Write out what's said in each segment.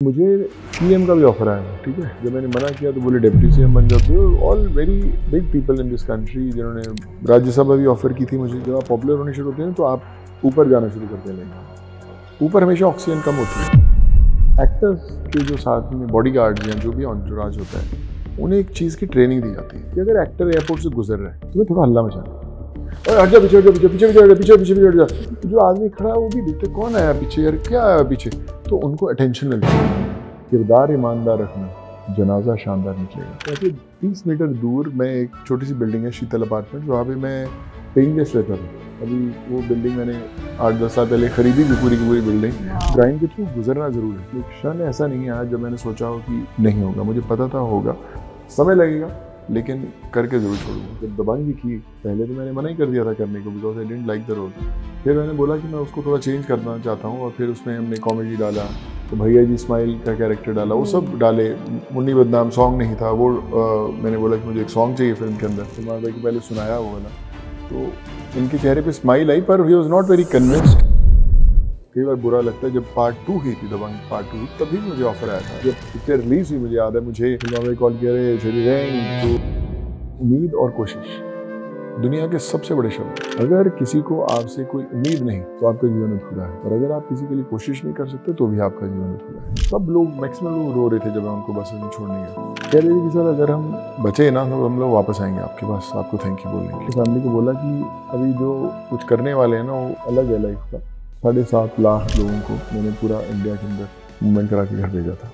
मुझे सीएम का भी ऑफर आया, ठीक है। जब मैंने मना किया तो बोले डिप्टी सीएम बन जाते हो। All very big people in this country जिन्होंने राज्यसभा भी ऑफर की थी मुझे। जब आप पॉपुलर होने शुरू होते हैं तो आप ऊपर जाना शुरू करते हैं। ऊपर हमेशा ऑक्सीजन कम होती है। एक्टर्स के जो साथ में बॉडीगार्ड्स या जो भी एंटोराज होता है, उन्हें एक चीज़ की ट्रेनिंग दी जाती है कि अगर एक्टर एयरपोर्ट से गुजर रहा है तुम्हें थोड़ा हल्ला मचाना है, और हट जा पीछे, पीछे पीछे पीछे पीछे हट जा। जो आदमी खड़ा है वो भी देखते कौन आया पीछे, यार क्या आया पीछे, तो उनको अटेंशन मिलती है। किरदार ईमानदार रखना, जनाजा शानदार निकलेगा। ऐसे 30 मीटर दूर मैं एक छोटी सी बिल्डिंग है शीतल अपार्टमेंट, वहाँ पे मैं पेइंग गेस्ट रहता था। अभी वो बिल्डिंग मैंने 8-10 साल पहले खरीदी थी, पूरी की पूरी बिल्डिंग। ग्राइंड के थ्रू गुजरना जरूर है। एक क्षण ऐसा नहीं आया जब मैंने सोचा हो कि नहीं होगा, मुझे पता था होगा, समय लगेगा लेकिन करके जरूर छोड़ूंगा। जब दबंग भी की, पहले तो मैंने मना ही कर दिया था करने को, because I didn't like the role. फिर मैंने बोला कि मैं उसको थोड़ा चेंज करना चाहता हूँ, और फिर उसमें हमने कॉमेडी डाला, तो भैया जी स्माइल का कैरेक्टर डाला, वो सब डाले। मुन्नी बदनाम सॉन्ग नहीं था वो, मैंने बोला कि मुझे एक सॉन्ग चाहिए फिल्म के अंदर, तो मैं भाई को पहले सुनाया वो वाला, तो इनके चेहरे पे स्माइल आई, पर ही वॉज नॉट वेरी कन्विंस्ड। कई बार बुरा लगता है। जब पार्ट 2 हुई थी, दबंग पार्ट 2, तभी मुझे ऑफर आया था। जब पिक्चर रिलीज हुई, मुझे याद है, मुझे कॉल किया, रहे तो उम्मीद और कोशिश दुनिया के सबसे बड़े शब्द। अगर किसी को आपसे कोई उम्मीद नहीं तो आपका जीवन अधूरा है, और अगर आप किसी के लिए कोशिश नहीं कर सकते तो भी आपका जीवन अधूरा है। सब लोग, मैक्सिमम लोग रो रहे थे जब मैं उनको बस में छोड़ने गया। कह रहे थे कि सर अगर हम बचे ना तो हम लोग वापस आएंगे आपके पास, आपको थैंक यू बोलने के लिए। फैमिली को बोला कि अभी जो कुछ करने वाले हैं ना, वो अलग है लाइफ का। 7.5 लाख लोगों को मैंने पूरा इंडिया के अंदर मूवमेंट करा के घर भेजा था।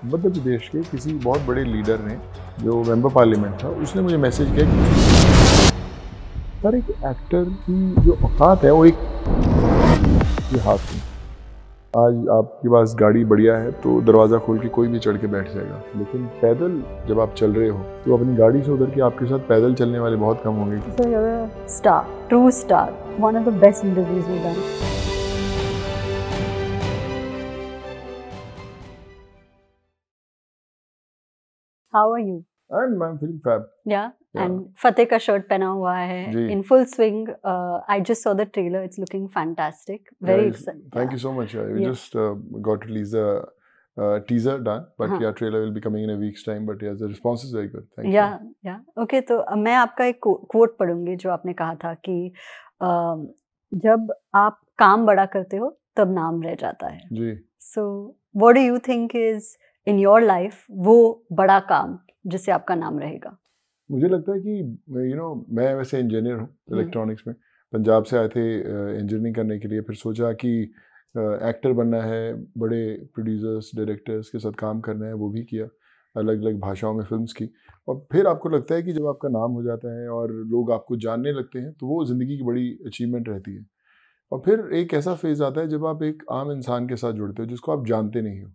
मध्य प्रदेश के किसी बहुत बड़े लीडर ने, जो मेंबर पार्लियामेंट था, उसने मुझे मैसेज किया कि सर एक एक्टर की जो औकात है वो एक ये हाथ में। आज आपके पास गाड़ी बढ़िया है तो दरवाज़ा खोल के कोई भी चढ़ के बैठ जाएगा, लेकिन पैदल जब आप चल रहे हो तो अपनी गाड़ी से उधर के आपके साथ पैदल चलने वाले बहुत कम होंगे। So you're a star, true star, one of the best interviews we've done. How are you? I'm feeling fab. Yeah. And फतेह का शर्ट पहना हुआ है in full swing. I just saw the trailer. It's looking fantastic. Very excited. Thank you so much. We just got released a teaser done, but yeah, trailer will be coming in a week's time. But yeah, the response is very good. Thank you. Yeah. Okay, तो मैं आपका एक quote पढ़ूंगी जो आपने कहा था कि जब आप काम बड़ा करते हो तब नाम रह जाता है। जी। So what do you think is in your life वो बड़ा काम जिससे आपका नाम रहेगा? मुझे लगता है कि मैं वैसे इंजीनियर हूँ इलेक्ट्रॉनिक्स में। पंजाब से आए थे इंजीनियरिंग करने के लिए, फिर सोचा कि एक्टर बनना है, बड़े प्रोड्यूसर्स डायरेक्टर्स के साथ काम करना है, वो भी किया, अलग अलग भाषाओं में फिल्म्स की। और फिर आपको लगता है कि जब आपका नाम हो जाता है और लोग आपको जानने लगते हैं तो वो ज़िंदगी की बड़ी अचीवमेंट रहती है। और फिर एक ऐसा फेज़ आता है जब आप एक आम इंसान के साथ जुड़ते हो जिसको आप जानते नहीं हो,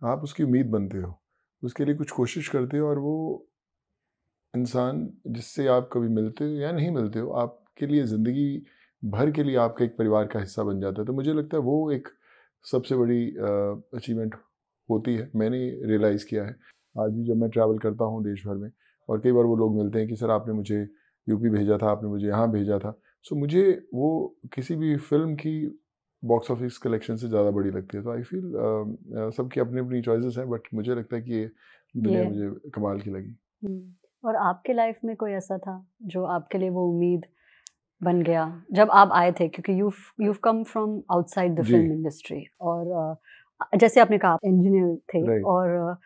आप उसकी उम्मीद बनते हो, उसके लिए कुछ कोशिश करते हो, और वो इंसान जिससे आप कभी मिलते हो या नहीं मिलते हो, आपके लिए ज़िंदगी भर के लिए आपका एक परिवार का हिस्सा बन जाता है। तो मुझे लगता है वो एक सबसे बड़ी अचीवमेंट होती है, मैंने रियलाइज़ किया है। आज भी जब मैं ट्रैवल करता हूँ देश भर में, और कई बार वो लोग मिलते हैं कि सर आपने मुझे यूपी भेजा था, आपने मुझे यहाँ भेजा था। सो मुझे वो किसी भी फिल्म की बॉक्स ऑफिस कलेक्शन से ज़्यादा बड़ी लगती है। तो आई फील सबकी अपनी अपनी चॉइसेस हैं, बट मुझे लगता है कि ये दुनिया मुझे कमाल की लगी। और आपके लाइफ में कोई ऐसा था जो आपके लिए वो उम्मीद बन गया जब आप आए थे, क्योंकि you've come from outside the film industry, और जैसे आपने कहा आप इंजीनियर थे, और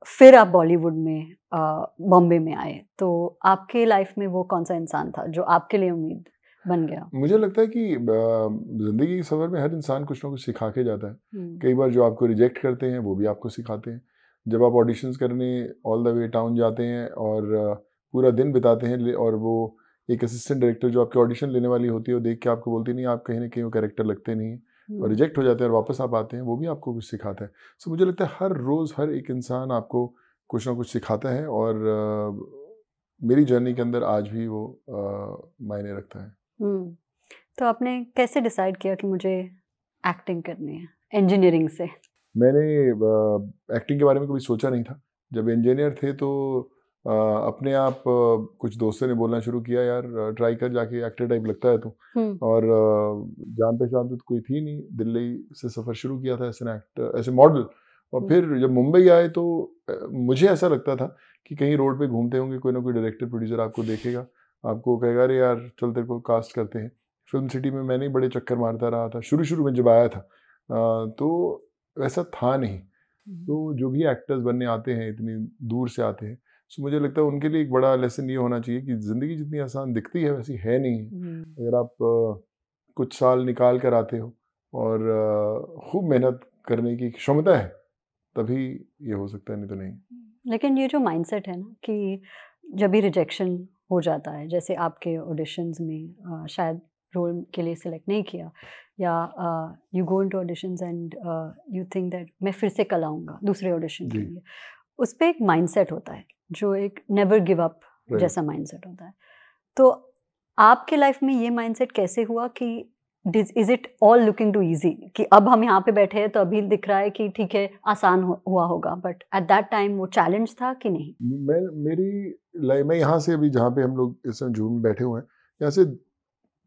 फिर आप बॉलीवुड में बॉम्बे में आए, तो आपके लाइफ में वो कौन सा इंसान था जो आपके लिए उम्मीद बन गया? मुझे लगता है कि ज़िंदगी के सफ़र में हर इंसान कुछ ना कुछ सिखा के जाता है। कई बार जो आपको रिजेक्ट करते हैं वो भी आपको सिखाते हैं। जब आप ऑडिशंस करने ऑल द वे टाउन जाते हैं और पूरा दिन बिताते हैं, और वो एक असिस्टेंट डायरेक्टर जो आपके ऑडिशन लेने वाली होती है, वो देख के आपको बोलती नहीं, आप कहीं ना कहीं वो कैरेक्टर लगते नहीं हैं, और रिजेक्ट हो जाते हैं और वापस आप आते हैं, वो भी आपको कुछ सिखाता है। सो मुझे लगता है हर रोज़ हर एक इंसान आपको कुछ ना कुछ सिखाता है, और मेरी जर्नी के अंदर आज भी वो मायने रखता है। तो आपने कैसे डिसाइड किया कि मुझे एक्टिंग करनी है इंजीनियरिंग से? मैंने एक्टिंग के बारे में कभी सोचा नहीं था। जब इंजीनियर थे तो अपने आप कुछ दोस्तों ने बोलना शुरू किया, यार ट्राई कर, जाके एक्टर टाइप लगता है तू। और जान पहचान तो कोई थी नहीं, दिल्ली से सफ़र शुरू किया था as an actor, as a model, और फिर जब मुंबई आए तो मुझे ऐसा लगता था कि कहीं रोड पे घूमते होंगे कोई ना कोई डायरेक्टर प्रोड्यूसर आपको देखेगा, आपको कहेगा अरे यार चल तेरे को कास्ट करते हैं। फिल्म सिटी में मैंने बड़े चक्कर मारता रहा था शुरू में जब आया था, तो वैसा था नहीं। तो जो भी एक्टर्स बनने आते हैं इतनी दूर से आते हैं, सो मुझे लगता है उनके लिए एक बड़ा लेसन ये होना चाहिए कि ज़िंदगी जितनी आसान दिखती है वैसी है नहीं। अगर आप कुछ साल निकाल कर आते हो और खूब मेहनत करने की क्षमता है तभी ये हो सकता है, नहीं तो नहीं। लेकिन ये जो माइंडसेट है ना कि जब भी रिजेक्शन हो जाता है, जैसे आपके ऑडिशंस में शायद रोल के लिए सिलेक्ट नहीं किया, या you go into auditions and you think that मैं फिर से कल आऊँगा दूसरे ऑडिशन के लिए, उस पर एक माइंडसेट होता है जो एक नेवर गिव अप जैसा माइंडसेट होता है। तो आपके लाइफ में ये माइंडसेट कैसे हुआ कि is it all looking too easy, कि अब हम यहाँ पे बैठे हैं तो अभी दिख रहा है कि ठीक है आसान हुआ होगा, बट एट दैट टाइम वो चैलेंज था कि नहीं? मेरी लाइफ में यहाँ से अभी जहाँ पे हम लोग इस समय जूम में बैठे हुए हैं, यहाँ से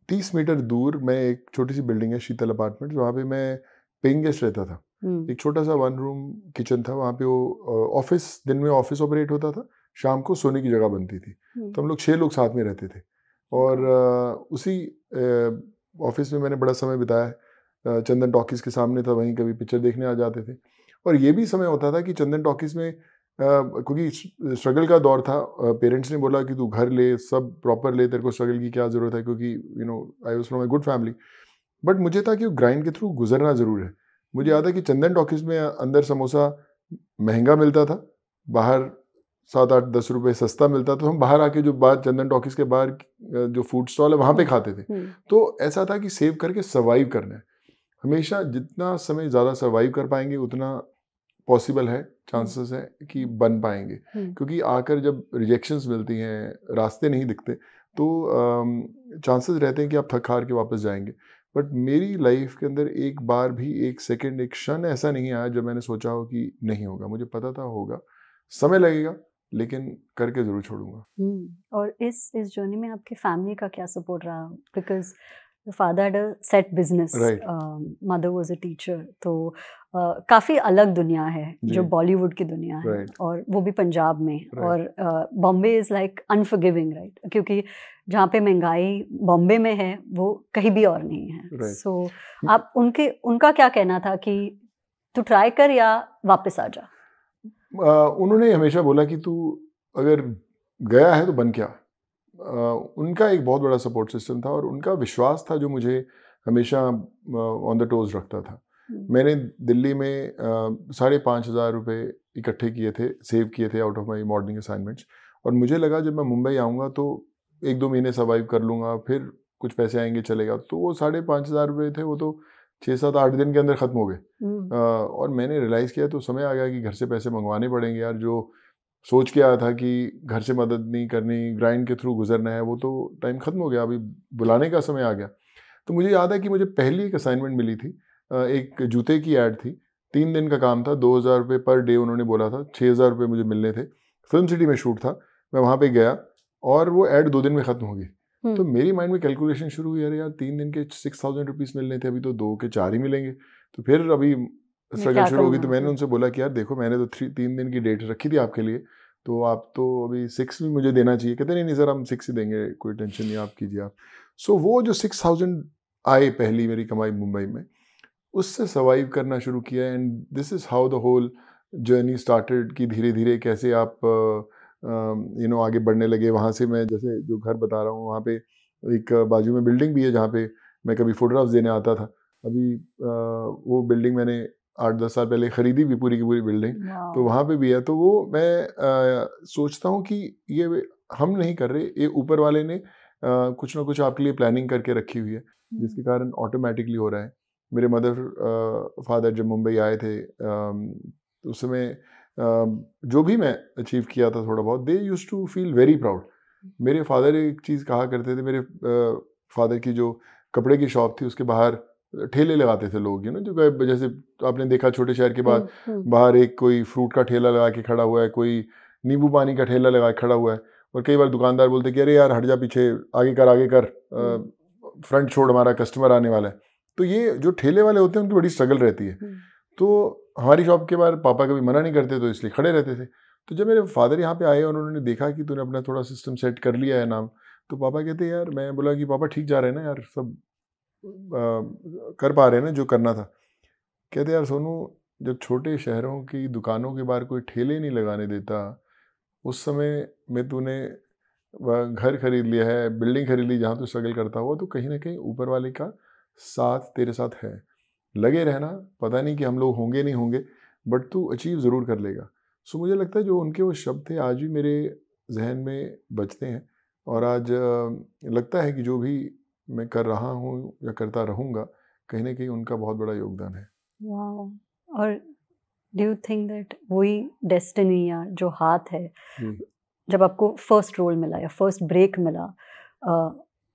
30 मीटर दूर मैं एक छोटी सी बिल्डिंग है शीतल अपार्टमेंट, वहाँ पे मैं पेइंग गेस्ट रहता था। एक छोटा सा 1 रूम किचन था वहाँ पे, वो ऑफिस, दिन में ऑफिस ऑपरेट होता था, शाम को सोने की जगह बनती थी। तो हम लोग 6 लोग साथ में रहते थे और उसी ऑफिस में मैंने बड़ा समय बिताया। चंदन टॉकीज़ के सामने था, वहीं कभी पिक्चर देखने आ जाते थे। और ये भी समय होता था कि चंदन टॉकीज़ में क्योंकि स्ट्रगल का दौर था, पेरेंट्स ने बोला कि तू घर ले, सब प्रॉपर ले, तेरे को स्ट्रगल की क्या ज़रूरत है, क्योंकि I was from a good family. But मुझे था कि वो ग्राइंड के थ्रू गुजरना ज़रूर है। मुझे याद है कि चंदन टॉकीज़ में अंदर समोसा महंगा मिलता था, बाहर 7-8-10 रुपए सस्ता मिलता था। तो हम बाहर आके जो बाहर चंदन टॉकीज़ के बाहर जो फूड स्टॉल है वहाँ पे खाते थे। तो ऐसा था कि सेव करके सर्वाइव करना है। हमेशा जितना समय ज़्यादा सर्वाइव कर पाएंगे उतना पॉसिबल है, चांसेस है कि बन पाएंगे। क्योंकि आकर जब रिजेक्शंस मिलती हैं, रास्ते नहीं दिखते, तो चांसेस रहते हैं कि आप थक हार के वापस जाएंगे। बट मेरी लाइफ के अंदर एक बार भी, एक सेकंड, एक क्षण ऐसा नहीं आया जब मैंने सोचा हो कि नहीं होगा। मुझे पता था होगा, समय लगेगा, लेकिन करके जरूर छोड़ूंगा। और इस जर्नी में आपके फैमिली का क्या सपोर्ट रहा? Because father had a set business, mother was a teacher, तो काफ़ी अलग दुनिया है जो बॉलीवुड की दुनिया है, और वो भी पंजाब में, और Bombay is like unforgiving, right? क्योंकि जहाँ पे महंगाई बॉम्बे में है वो कहीं भी और नहीं है। सो आप उनका क्या कहना था कि तू ट्राई कर या वापस आ जा? उन्होंने हमेशा बोला कि तू अगर गया है तो बन क्या। उनका एक बहुत बड़ा सपोर्ट सिस्टम था और उनका विश्वास था जो मुझे हमेशा ऑन द टोज रखता था। मैंने दिल्ली में 5,500 रुपये इकट्ठे किए थे, सेव किए थे out of my morning assignments, और मुझे लगा जब मैं मुंबई आऊँगा तो 1-2 महीने सर्वाइव कर लूँगा, फिर कुछ पैसे आएंगे चलेगा। तो वो 5,500 रुपये थे, वो तो 6-7-8 दिन के अंदर ख़त्म हो गए। और मैंने रियलाइज़ किया तो समय आ गया कि घर से पैसे मंगवाने पड़ेंगे यार। जो सोच के आया था कि घर से मदद नहीं करनी, ग्राइंड के थ्रू गुजरना है, वो तो टाइम ख़त्म हो गया, अभी बुलाने का समय आ गया। तो मुझे याद है कि मुझे पहली एक असाइनमेंट मिली थी, एक जूते की ऐड थी, 3 दिन का काम था, 2,000 रुपये पर डे उन्होंने बोला था, 6,000 रुपये मुझे मिलने थे। फिल्म सिटी में शूट था, मैं वहाँ पे गया और वो ऐड 2 दिन में ख़त्म हो गई। तो मेरी माइंड में कैलकुलेशन शुरू हुई, अरे यार 3 दिन के 6,000 रुपीज़ मिलने थे, अभी तो 2 के 4 ही मिलेंगे। तो फिर अभी स्ट्रगल शुरू होगी। तो मैंने उनसे बोला कि यार देखो, मैंने तो 3 दिन की डेट रखी थी आपके लिए, तो आप तो अभी 6 भी मुझे देना चाहिए। कहते नहीं सर, हम 6 ही देंगे, कोई टेंशन नहीं, आप कीजिए आप। सो वो जो 6,000 आए पहली मेरी कमाई मुंबई में, उससे सर्वाइव करना शुरू किया। And this is how the whole journey started, कि धीरे धीरे कैसे आप आगे बढ़ने लगे। वहाँ से मैं जैसे जो घर बता रहा हूँ, वहाँ पे एक बाजू में बिल्डिंग भी है जहाँ पे मैं कभी फोटोग्राफ्स देने आता था। अभी वो बिल्डिंग मैंने 8-10 साल पहले ख़रीदी भी, पूरी की पूरी बिल्डिंग, तो वहाँ पे भी है। तो वो मैं सोचता हूँ कि ये हम नहीं कर रहे, ये ऊपर वाले ने कुछ ना कुछ आपके लिए प्लानिंग करके रखी हुई है, जिसके कारण ऑटोमेटिकली हो रहा है। मेरे मदर फादर जब मुंबई आए थे, उस समय जो भी मैं अचीव किया था थोड़ा बहुत, they used to feel very proud. मेरे फादर एक चीज़ कहा करते थे, मेरे फादर की जो कपड़े की शॉप थी उसके बाहर ठेले लगाते थे लोग, जो जैसे आपने देखा छोटे शहर के बाद बाहर एक कोई फ्रूट का ठेला लगा के खड़ा हुआ है, कोई नींबू पानी का ठेला लगा के खड़ा हुआ है, और कई बार दुकानदार बोलते कि अरे यार हट जा पीछे, आगे कर, फ्रंट छोड़, हमारा कस्टमर आने वाला है। तो ये जो ठेले वाले होते हैं उनकी बड़ी स्ट्रगल रहती है। तो हमारी शॉप के बाहर पापा कभी मना नहीं करते, तो इसलिए खड़े रहते थे। तो जब मेरे फादर यहाँ पे आए और उन्होंने देखा कि तूने अपना थोड़ा सिस्टम सेट कर लिया है नाम, तो पापा कहते यार, मैं बोला कि पापा ठीक जा रहे हैं ना यार, सब कर पा रहे हैं ना जो करना था। कहते यार सोनू, जब छोटे शहरों की दुकानों के बाहर कोई ठेले नहीं लगाने देता, उस समय में तूने घर खरीद लिया है, बिल्डिंग खरीद ली जहाँ तू स्ट्रगल करता हुआ, तो कहीं ना कहीं ऊपर वाले का साथ तेरे साथ है। लगे रहना, पता नहीं कि हम लोग होंगे नहीं होंगे, बट तू अचीव ज़रूर कर लेगा। सो मुझे लगता है जो उनके वो शब्द थे आज भी मेरे जहन में बजते हैं, और आज लगता है कि जो भी मैं कर रहा हूँ या करता रहूँगा, कहीं ना कहीं उनका बहुत बड़ा योगदान है। वाह। और डू यू थिंक दैट वही डेस्टिनी या जो हाथ है, जब आपको फर्स्ट रोल मिला या फर्स्ट ब्रेक मिला,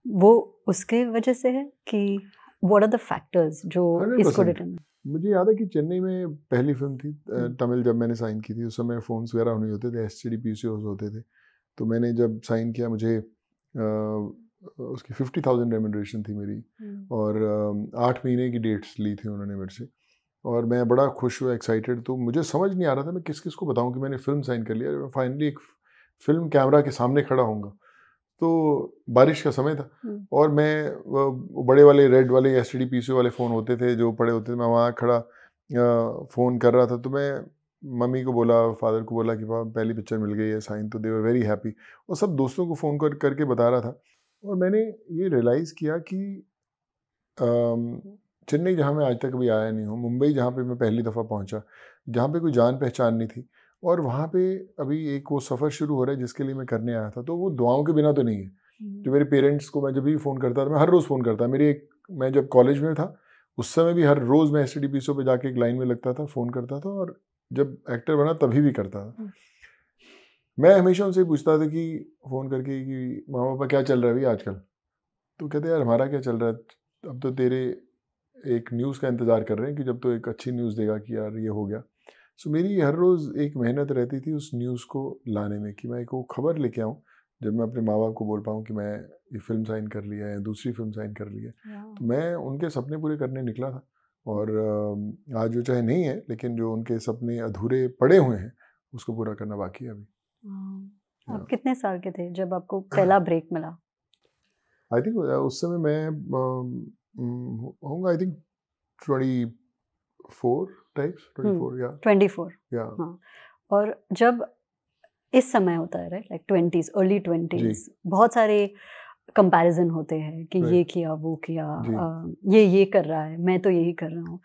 वो उसके वजह से है कि व्हाट आर द फैक्टर्स जो इसको 100%। डिटरमाइन? मुझे याद है कि चेन्नई में पहली फिल्म थी तमिल, जब मैंने साइन की थी उस समय फ़ोन्स वगैरह नहीं होते थे, STD PCOs होते थे। तो मैंने जब साइन किया, मुझे उसकी 50,000 रेम्यूनरेशन थी मेरी, और 8 महीने की डेट्स ली थी उन्होंने मेरे से, और मैं बड़ा खुश हुआ, एक्साइटेड। तो मुझे समझ नहीं आ रहा था मैं किस किस को बताऊं कि मैंने फ़िल्म साइन कर लिया। फाइनली एक फ़िल्म कैमरा के सामने खड़ा होऊंगा, तो बारिश का समय था, और मैं वो बड़े वाले रेड वाले STD PCO वाले फ़ोन होते थे जो पड़े होते थे, मैं वहाँ खड़ा फ़ोन कर रहा था। तो मैं मम्मी को बोला, फादर को बोला कि पापा पहली पिक्चर मिल गई है, साइन। तो दे वर वेरी हैप्पी, और सब दोस्तों को फ़ोन करके बता रहा था। और मैंने ये रियलाइज़ किया कि चेन्नई, जहाँ मैं आज तक कभी आया नहीं हूँ, मुंबई जहाँ पे मैं पहली दफ़ा पहुँचा, जहाँ पे कोई जान पहचान नहीं थी, और वहाँ पे अभी एक वो सफ़र शुरू हो रहा है जिसके लिए मैं करने आया था। तो वो दुआओं के बिना तो नहीं है। जो मेरे पेरेंट्स को मैं जब भी फ़ोन करता था, मैं हर रोज़ फ़ोन करता, मैं जब कॉलेज में था उस समय भी हर रोज़ मैं STD PCO पे जाके एक लाइन में लगता था, फ़ोन करता था, और जब एक्टर बना तभी भी करता था। मैं हमेशा उनसे पूछता था कि फ़ोन करके कि मामा पापा क्या चल रहा है अभी आजकल? तो कहते यार हमारा क्या चल रहा है, अब तो तेरे एक न्यूज़ का इंतज़ार कर रहे हैं कि जब तो एक अच्छी न्यूज़ देगा कि यार ये हो गया। सो मेरी हर रोज़ एक मेहनत रहती थी उस न्यूज़ को लाने में, कि मैं एक वो खबर लेके आऊँ, जब मैं अपने माँ बाप को बोल पाऊँ कि मैं ये फ़िल्म साइन कर लिया है या दूसरी फ़िल्म साइन कर ली है। तो मैं उनके सपने पूरे करने निकला था, और आज वो चाहे नहीं है, लेकिन जो उनके सपने अधूरे पड़े हुए हैं उसको पूरा करना बाकी है अभी। आप कितने साल के थे जब आपको पहला ब्रेक मिला? आई थिंक उस समय मैं होऊंगा, आई थिंक 24 टाइप्स, 24 या 24। या हाँ। और जब इस समय होता है, right, like 20s, early 20s, बहुत सारे कंपैरिजन होते हैं कि ये किया वो किया, ये कर रहा है, मैं तो यही कर रहा हूँ।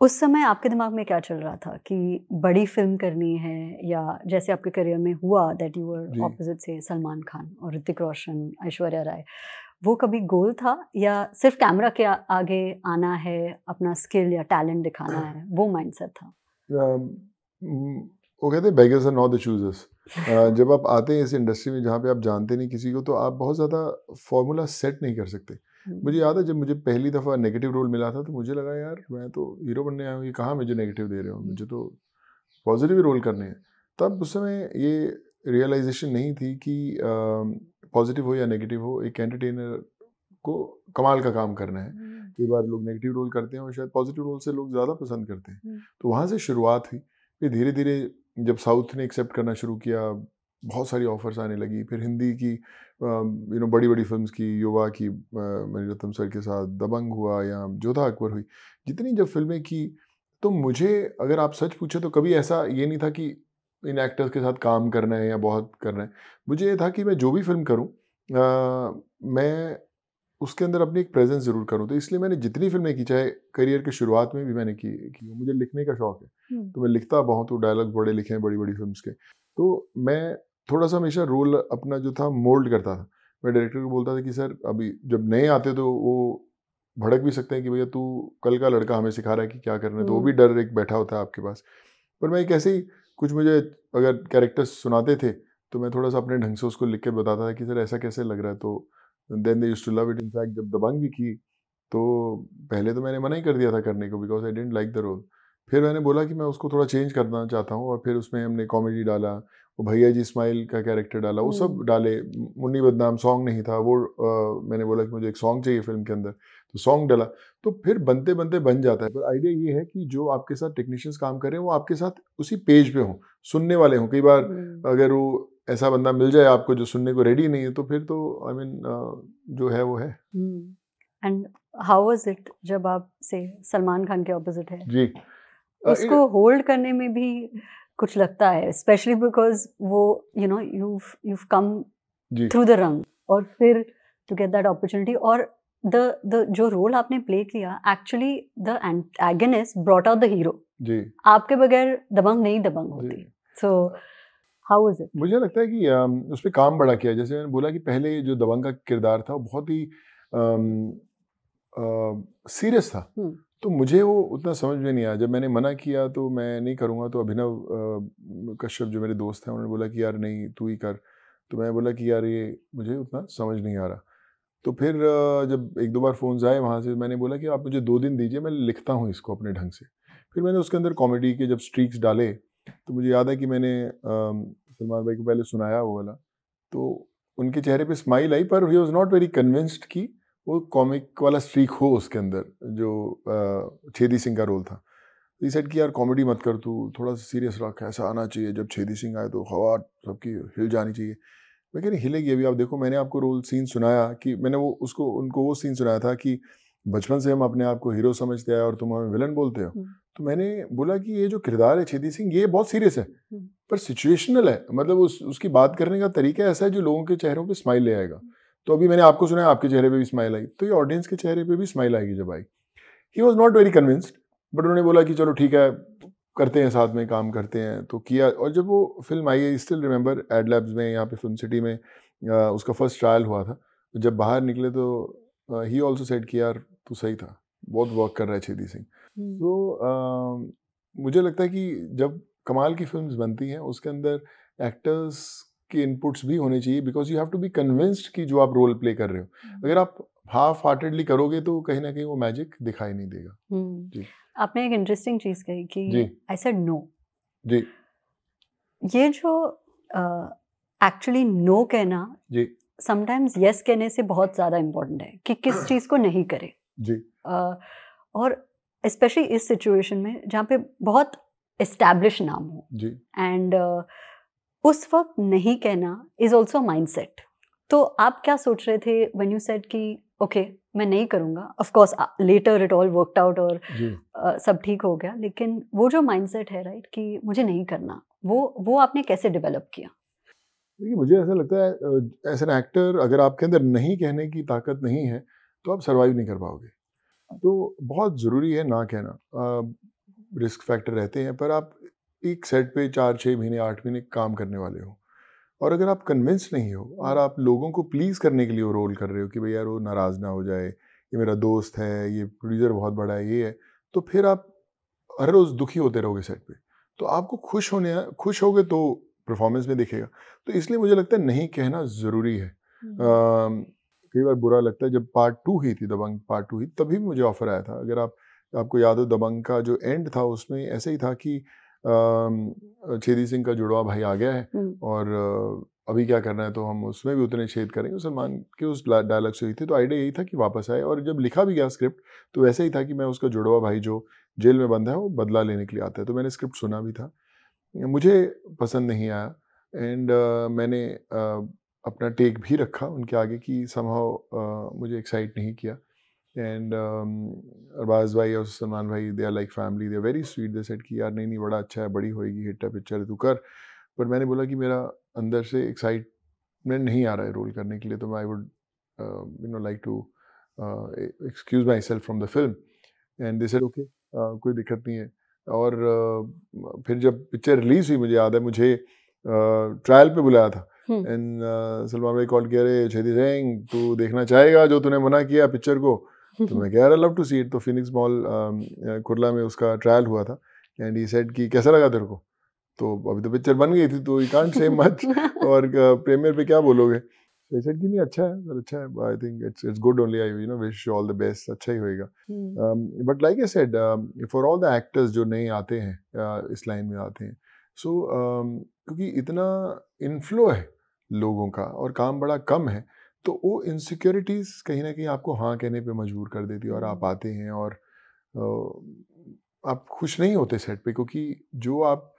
उस समय आपके दिमाग में क्या चल रहा था कि बड़ी फिल्म करनी है, या जैसे आपके करियर में हुआ दैट यू वर ऑपोजिट से सलमान खान और ऋतिक रोशन, ऐश्वर्या राय, वो कभी गोल था या सिर्फ कैमरा के आगे आना है, अपना स्किल या टैलेंट दिखाना है, वो माइंडसेट था? वो कहते हैं beggars are not the choosers. जब आप आते हैं इस इंडस्ट्री में जहाँ पे आप जानते नहीं किसी को, तो आप बहुत ज़्यादा फॉर्मूला सेट नहीं कर सकते। मुझे याद है जब मुझे पहली दफ़ा नेगेटिव रोल मिला था, तो मुझे लगा यार मैं तो हीरो बनने आया हूँ, ये कहाँ मुझे नेगेटिव दे रहे हो, मुझे तो पॉजिटिव रोल करने हैं। तब उस समय ये रियलाइजेशन नहीं थी कि पॉजिटिव हो या नेगेटिव हो, एक एंटरटेनर को कमाल का काम करना है। कई बार लोग नेगेटिव रोल करते हैं और शायद पॉजिटिव रोल से लोग ज़्यादा पसंद करते हैं। तो वहाँ से शुरुआत हुई। फिर धीरे धीरे जब साउथ ने एक्सेप्ट करना शुरू किया, बहुत सारी ऑफर्स आने लगी। फिर हिंदी की बड़ी बड़ी फिल्म्स की, युवा की मणिरत्नम सर के साथ दबंग हुआ या जोधा अकबर हुई, जितनी जब फिल्में की, तो मुझे अगर आप सच पूछे तो कभी ऐसा ये नहीं था कि इन एक्टर्स के साथ काम करना है या बहुत करना है। मुझे ये था कि मैं जो भी फिल्म करूँ, मैं उसके अंदर अपनी एक प्रेजेंस ज़रूर करूँ। तो इसलिए मैंने जितनी फिल्में की, चाहे करियर के शुरुआत में भी मैंने की। मुझे लिखने का शौक है, तो मैं लिखता बहुत हूँ, डायलॉग बड़े लिखे हैं बड़ी बड़ी फिल्म्स के। तो मैं थोड़ा सा हमेशा रोल अपना जो था मोल्ड करता था। मैं डायरेक्टर को बोलता था कि सर अभी जब नए आते तो वो भड़क भी सकते हैं कि भैया तू कल का लड़का हमें सिखा रहा है कि क्या करना है, तो वो भी डर एक बैठा होता है आपके पास। पर मैं एक ऐसे ही कुछ, मुझे अगर कैरेक्टर्स सुनाते थे तो मैं थोड़ा सा अपने ढंग से उसको लिख के बताता था कि सर ऐसा कैसे लग रहा है। तो then they used to love it. In fact जब दबंग भी की तो पहले तो मैंने मना ही कर दिया था करने को, because I didn't like the role. फिर मैंने बोला कि मैं उसको थोड़ा चेंज करना चाहता हूँ, और फिर उसमें हमने कॉमेडी डाला, वो भैया जी स्माइल का कैरेक्टर डाला, वो सब डाले। मुन्नी बदनाम सॉन्ग नहीं था वो, मैंने बोला कि मुझे एक सॉन्ग चाहिए फिल्म के अंदर, तो सॉन्ग डाला। तो फिर बनते बनते बन जाता है। पर आइडिया ये है कि जो आपके साथ टेक्नीशियंस काम कर रहे हैं वो आपके साथ उसी पेज पे हों, सुनने वाले हों। कई बार अगर वो ऐसा बंदा मिल जाए आपको जो सुनने को रेडी नहीं है, तो फिर तो आई मीन जो है वो है। एंड हाउ वाज इट जब आप से सलमान खान के ऑपोजिट है जी, उसको होल्ड करने में भी कुछ लगता है, स्पेशली बिकॉज वो you know you've come through the rung, और फिर टू गेट दैट अपॉर्चुनिटी, और द जो रोल आपने प्ले किया, actually the antagonist brought out the hero. जी, आपके बगैर दबंग नहीं दबंग होती। So how was it? मुझे लगता है कि उस पर काम बड़ा किया। जैसे मैंने बोला कि पहले जो दबंग का किरदार था वो बहुत ही सीरियस था, तो मुझे वो उतना समझ में नहीं आया। जब मैंने मना किया तो मैं नहीं करूँगा, तो अभिनव कश्यप जो मेरे दोस्त हैं उन्होंने बोला कि यार नहीं तू ही कर। तो मैं बोला कि यार ये मुझे उतना समझ नहीं आ रहा। तो फिर जब एक दो बार फ़ोन्स आए वहाँ से, मैंने बोला कि आप मुझे 2 दिन दीजिए, मैं लिखता हूँ इसको अपने ढंग से। फिर मैंने उसके अंदर कॉमेडी के जब स्ट्रीक्स डाले, तो मुझे याद है कि मैंने सलमान भाई को पहले सुनाया वो वाला, तो उनके चेहरे पे स्माइल आई, पर ही वॉज नॉट वेरी कन्विंस्ड कि वो कॉमिक वाला स्ट्रीक हो उसके अंदर, जो छेदी सिंह का रोल था। ये सेट कि यार कॉमेडी मत कर तू, थोड़ा सा सीरियस रख, ऐसा आना चाहिए जब छेदी सिंह आए तो हवा सबकी हिल जानी चाहिए। मैं कह रही हिलेगी अभी, आप देखो मैंने आपको रोल सीन सुनाया कि मैंने वो उसको उनको वो सीन सुनाया था कि बचपन से हम अपने आप को हीरो समझते हैं और तुम हमें विलन बोलते हो। तो मैंने बोला कि ये जो किरदार है छेदी सिंह, ये बहुत सीरियस है पर सिचुएशनल है, मतलब उसकी बात करने का तरीका ऐसा है जो लोगों के चेहरों पे स्माइल ले आएगा। तो अभी मैंने आपको सुनाया, आपके चेहरे पे भी स्माइल आई, तो ये ऑडियंस के चेहरे पे भी स्माइल आएगी जब आई। He was not very convinced, but उन्होंने बोला कि चलो ठीक है करते हैं, साथ में काम करते हैं, तो किया। और जब वो फिल्म आई, स्टिल रिमेंबर एड लैब्स में यहाँ पे फिल्म सिटी में उसका फर्स्ट ट्रायल हुआ था। जब बाहर निकले तो ही ऑल्सो सेड कि यार तू सही था, बहुत वर्क कर रहा है छेदी सिंह। तो मुझे लगता है कि जब कमाल की फिल्म्स बनती हैं उसके अंदर एक्टर्स के इनपुट्स भी होने चाहिए, because you have to be convinced कि जो आप रोल प्ले कर रहे हो। अगर आप हाफ हार्टेडली करोगे तो कहीं ना कहीं वो मैजिक दिखाई नहीं देगा। जी, आपने एक इंटरेस्टिंग चीज कही कि आई सेड नो। जी, ये जो एक्चुअली नो कहना जी, समटाइम्स यस कहने से बहुत ज़्यादा इम्पोर्टेंट है कि किस चीज़ को नहीं करे। जी, और स्पेशली इस सिचुएशन में जहाँ पे बहुत एस्टैब्लिश नाम हो, जी, एंड उस वक्त नहीं कहना इज ऑल्सो माइंडसेट। तो आप क्या सोच रहे थे व्हेन यू सेड कि ओके मैं नहीं करूँगा? Of course later it all worked out और सब ठीक हो गया, लेकिन वो जो माइंडसेट है राइट कि मुझे नहीं करना, वो आपने कैसे डेवलप किया? देखिए मुझे ऐसा लगता है एज एन एक्टर अगर आपके अंदर नहीं कहने की ताकत नहीं है तो आप सर्वाइव नहीं कर पाओगे। तो बहुत ज़रूरी है ना कहना। रिस्क फैक्टर रहते हैं, पर आप एक सेट पे 4-6 महीने 8 महीने काम करने वाले हो, और अगर आप कन्विंस नहीं हो और आप लोगों को प्लीज़ करने के लिए वो रोल कर रहे हो कि भाई यार वो नाराज़ ना हो जाए, ये मेरा दोस्त है, ये प्रोड्यूसर बहुत बड़ा है, ये है, तो फिर आप हर रोज़ दुखी होते रहोगे सेट पे। तो आपको खुश होगे तो परफॉर्मेंस में दिखेगा। तो इसलिए मुझे लगता है नहीं कहना ज़रूरी है। कई बार बुरा लगता है, जब पार्ट 2 हुई थी, दबंग पार्ट 2 हुई, तभी मुझे ऑफर आया था। अगर आपको याद हो दबंग का जो एंड था उसमें ऐसे ही था कि छेदी सिंह का जुड़वा भाई आ गया है और अभी क्या करना है, तो हम उसमें भी उतने छेद करेंगे। सलमान के उस डायलॉग से हुई थी, तो आइडिया यही था कि वापस आए, और जब लिखा भी गया स्क्रिप्ट तो वैसे ही था कि मैं उसका जुड़वा भाई जो जेल में बंद है वो बदला लेने के लिए आता है। तो मैंने स्क्रिप्ट सुना भी था, मुझे पसंद नहीं आया, एंड मैंने अपना टेक भी रखा उनके आगे कि समहाउ मुझे एक्साइट नहीं किया। एंड अरबाज भाई और सलमान भाई they are like family, they are very sweet, they said कि यार नहीं बड़ा अच्छा है, बड़ी होएगी, हिट है पिक्चर, तू कर। पर मैंने बोला कि मेरा अंदर से एक्साइटमेंट नहीं आ रहा है रोल करने के लिए, तो I would like to excuse myself from the film. And they said okay, कोई दिक्कत नहीं है। और फिर जब पिक्चर रिलीज हुई, मुझे याद है मुझे ट्रायल पे बुलाया था, एंड सलमान भाई कॉल किया, अरे छेदी सिंह तू देखना चाहेगा जो तूने मना किया पिक्चर को? तो मैं कह रहा लव टू सी इट। तो फिनिक्स मॉल कुर्ला में उसका ट्रायल हुआ था, एंड ही सेड कि कैसा लगा तेरे को? तो अभी तो पिक्चर बन गई थी तो यू कांट से मच, और प्रीमियर पे क्या बोलोगे? आई सेड कि नहीं अच्छा है सर, अच्छा है, I think it's good only, I wish you all the best, अच्छा ही होएगा। But like I said, for all the actors जो नए आते हैं इस लाइन में आते हैं, सो क्योंकि इतना इनफ्लो है लोगों का और काम बड़ा कम है, तो वो इनसिक्योरिटीज़ कहीं ना कहीं आपको हाँ कहने पे मजबूर कर देती है, और आप आते हैं और आप खुश नहीं होते सेट पे, क्योंकि जो आप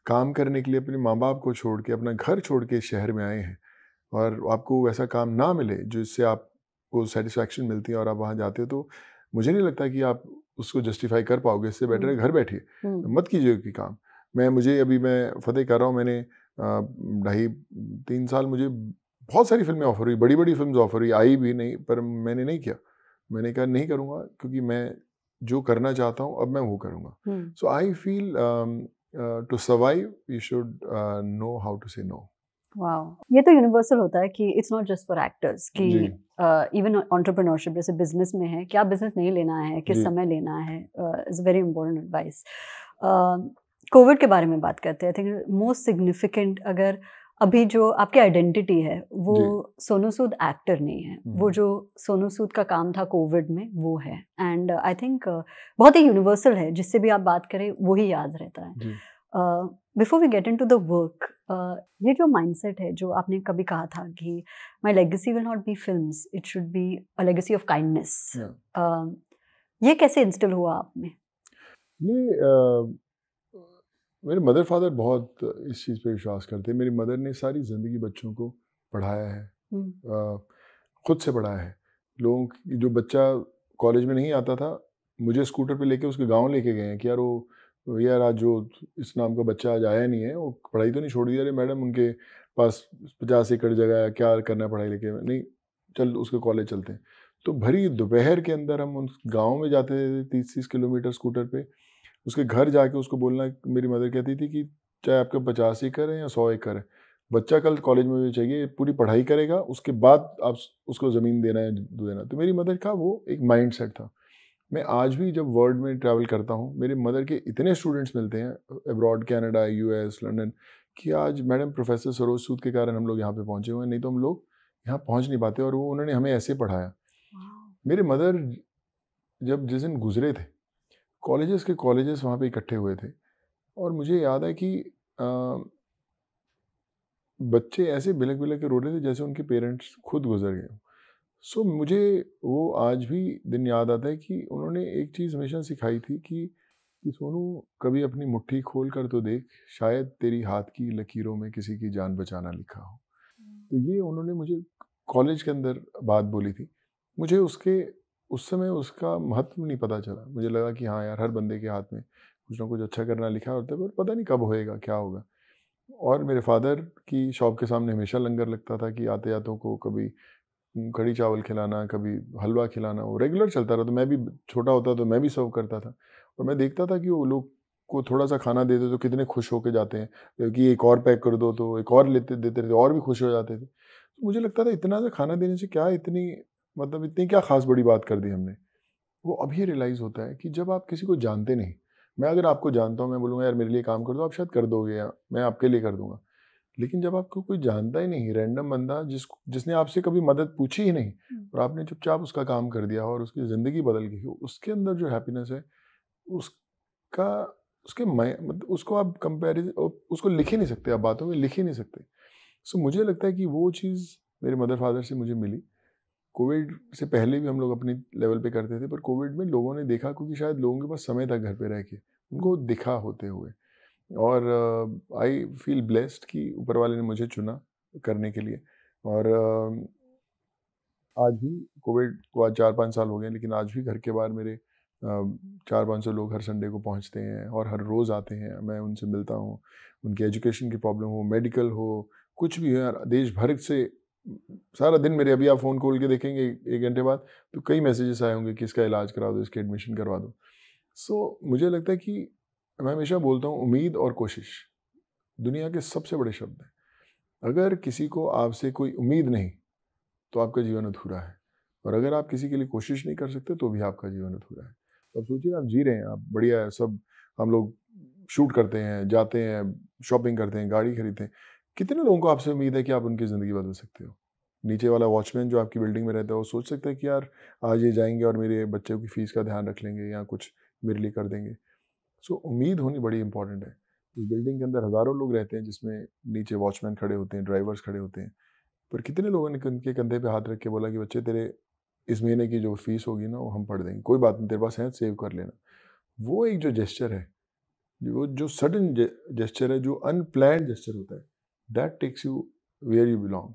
काम करने के लिए अपने माँ बाप को छोड़ के, अपना घर छोड़ के शहर में आए हैं, और आपको वैसा काम ना मिले जिससे आपको सेटिस्फैक्शन मिलती है और आप वहाँ जाते हो, तो मुझे नहीं लगता कि आप उसको जस्टिफाई कर पाओगे। इससे बेटर है घर बैठिए, मत कीजिए कि काम। मैं फतेह कर रहा हूँ, मैंने 2.5-3 साल मुझे बहुत सारी फिल्में ऑफर हुई, बड़ी बड़ी फिल्म ऑफर हुई, आई भी नहीं, पर मैंने नहीं किया। मैंने कहा नहीं करूँगा, क्योंकि मैं जो करना चाहता हूँ अब मैं वो करूँगा। So I feel to survive you should know how to say no. Wow, ये तो यूनिवर्सल होता है कि it's not just for actors, कि इवन एंटरप्रेन्योरशिप जैसे बिजनेस में है, क्या बिजनेस नहीं लेना है, किस समय लेना है, is very important advice. Covid के बारे में बात करते हैं। आई थिंक मोस्ट सिग्निफिकेंट, अगर अभी जो आपकी आइडेंटिटी है वो सोनू सूद एक्टर नहीं है, वो जो सोनू सूद का काम था कोविड में वो है। एंड आई थिंक बहुत ही यूनिवर्सल है, जिससे भी आप बात करें वही याद रहता है। Before we get into the work, ये जो माइंडसेट है जो आपने कभी कहा था कि my legacy will not be films, it should be a legacy of kindness, ये कैसे इंस्टिल हुआ आप में? ये मेरे मदर फादर बहुत इस चीज़ पे विश्वास करते हैं। मेरी मदर ने सारी ज़िंदगी बच्चों को पढ़ाया है, खुद से पढ़ाया है। लोगों की, जो बच्चा कॉलेज में नहीं आता था, मुझे स्कूटर पे लेके उसके गांव लेके गए हैं कि यार आज जो इस नाम का बच्चा आज आया नहीं है, वो पढ़ाई तो नहीं छोड़ दिया। अरे मैडम, उनके पास 50 एकड़ जगह है, क्या करना है पढ़ाई लेके? नहीं, चल उसके कॉलेज चलते हैं। तो भरी दोपहर के अंदर हम उस गाँव में जाते थे 30-30 किलोमीटर स्कूटर पे। उसके घर जाके उसको बोलना, मेरी मदर कहती थी कि चाहे आपके 50 एकड़ है या 100 एकड़ है, बच्चा कल कॉलेज में भी चाहिए, पूरी पढ़ाई करेगा, उसके बाद आप उसको ज़मीन देना है देना। तो मेरी मदर का वो एक माइंड सेट था। मैं आज भी जब वर्ल्ड में ट्रैवल करता हूँ, मेरे मदर के इतने स्टूडेंट्स मिलते हैं अब्रॉड, कनाडा, यूएस, लंदन, कि आज मैडम प्रोफेसर सरोज सूद के कारण हम लोग यहाँ पे पहुँचे हुए हैं, नहीं तो हम लोग यहाँ पहुँच नहीं पाते। और वो उन्होंने हमें ऐसे पढ़ाया। मेरे मदर जब जिस दिन गुजरे थे, कॉलेजेस वहाँ पे इकट्ठे हुए थे, और मुझे याद है कि बच्चे ऐसे बिलक बिलक के रो रहे थे जैसे उनके पेरेंट्स खुद गुजर गए। सो मुझे वो आज भी दिन याद आता है कि उन्होंने एक चीज़ हमेशा सिखाई थी कि सोनू, कभी अपनी मुट्ठी खोल कर तो देख, शायद तेरी हाथ की लकीरों में किसी की जान बचाना लिखा हो। तो ये उन्होंने मुझे कॉलेज के अंदर बात बोली थी। मुझे उस समय उसका महत्व नहीं पता चला। मुझे लगा कि हाँ यार, हर बंदे के हाथ में कुछ ना कुछ अच्छा करना लिखा होता है, पर पता नहीं कब होएगा, क्या होगा। और मेरे फादर की शॉप के सामने हमेशा लंगर लगता था कि आते आतों को कभी कढ़ी चावल खिलाना, कभी हलवा खिलाना, वो रेगुलर चलता रहा। तो मैं भी छोटा होता तो मैं भी सर्व करता था, और मैं देखता था कि वो लोग को थोड़ा सा खाना देते तो कितने खुश होके जाते हैं, कि एक और पैक कर दो, तो एक और देते थे, और भी खुश हो जाते थे। तो मुझे लगता था इतना सा खाना देने से क्या इतनी क्या खास बड़ी बात कर दी हमने। वो अभी रियलाइज़ होता है कि जब आप किसी को जानते नहीं, मैं अगर आपको जानता हूँ, मैं बोलूँगा यार मेरे लिए काम कर दो, आप शायद कर दोगे, या मैं आपके लिए कर दूंगा। लेकिन जब आपको कोई जानता ही नहीं, रैंडम बंदा जिसने आपसे कभी मदद पूछी ही नहीं, और आपने चुपचाप उसका काम कर दिया और उसकी ज़िंदगी बदल गई, उसके अंदर जो हैप्पीनेस है, उसका मतलब उसको आप उसको लिख ही नहीं सकते, आप बातों में लिख ही नहीं सकते। सो मुझे लगता है कि वो चीज़ मेरे मदर फादर से मुझे मिली। कोविड से पहले भी हम लोग अपनी लेवल पे करते थे, पर कोविड में लोगों ने देखा, क्योंकि शायद लोगों के पास समय था घर पे रह के, उनको दिखा होते हुए। और आई फील ब्लेस्ड कि ऊपर वाले ने मुझे चुना करने के लिए। और आज भी कोविड को आज 4-5 साल हो गए, लेकिन आज भी घर के बाहर मेरे 400-500 लोग हर संडे को पहुंचते हैं और हर रोज़ आते हैं। मैं उनसे मिलता हूं, उनकी एजुकेशन की प्रॉब्लम हो, मेडिकल हो, कुछ भी हो यार, देश भर से सारा दिन मेरे, अभी आप फ़ोन खोल के देखेंगे 1 घंटे बाद तो कई मैसेजेस आए होंगे कि इसका इलाज करा दो, इसके एडमिशन करवा दो। सो मुझे लगता है कि मैं हमेशा बोलता हूँ, उम्मीद और कोशिश दुनिया के सबसे बड़े शब्द हैं। अगर किसी को आपसे कोई उम्मीद नहीं, तो आपका जीवन अधूरा है, और अगर आप किसी के लिए कोशिश नहीं कर सकते तो भी आपका जीवन अधूरा है। तो अब सोचिए, आप जी रहे हैं, आप बढ़िया है सब, हम लोग शूट करते हैं, जाते हैं, शॉपिंग करते हैं, गाड़ी खरीदते हैं, कितने लोगों को आपसे उम्मीद है कि आप उनकी ज़िंदगी बदल सकते हो? नीचे वाला वॉचमैन जो आपकी बिल्डिंग में रहता है वो सोच सकता है कि यार आज ये जाएंगे और मेरे बच्चों की फ़ीस का ध्यान रख लेंगे या कुछ मेरे लिए कर देंगे। सो उम्मीद होनी बड़ी इंपॉर्टेंट है। उस बिल्डिंग के अंदर हज़ारों लोग रहते हैं जिसमें नीचे वॉचमैन खड़े होते हैं, ड्राइवर्स खड़े होते हैं, पर कितने लोगों ने उनके कंधे पे हाथ रख के बोला कि बच्चे तेरे इस महीने की जो फ़ीस होगी ना वो हम पढ़ देंगे, कोई बात नहीं तेरे पास है सेव कर लेना। वो एक जो जेस्चर है, जो सडन जेस्चर है, जो अनप्लान्ड जेस्चर होता है, that takes you where you belong.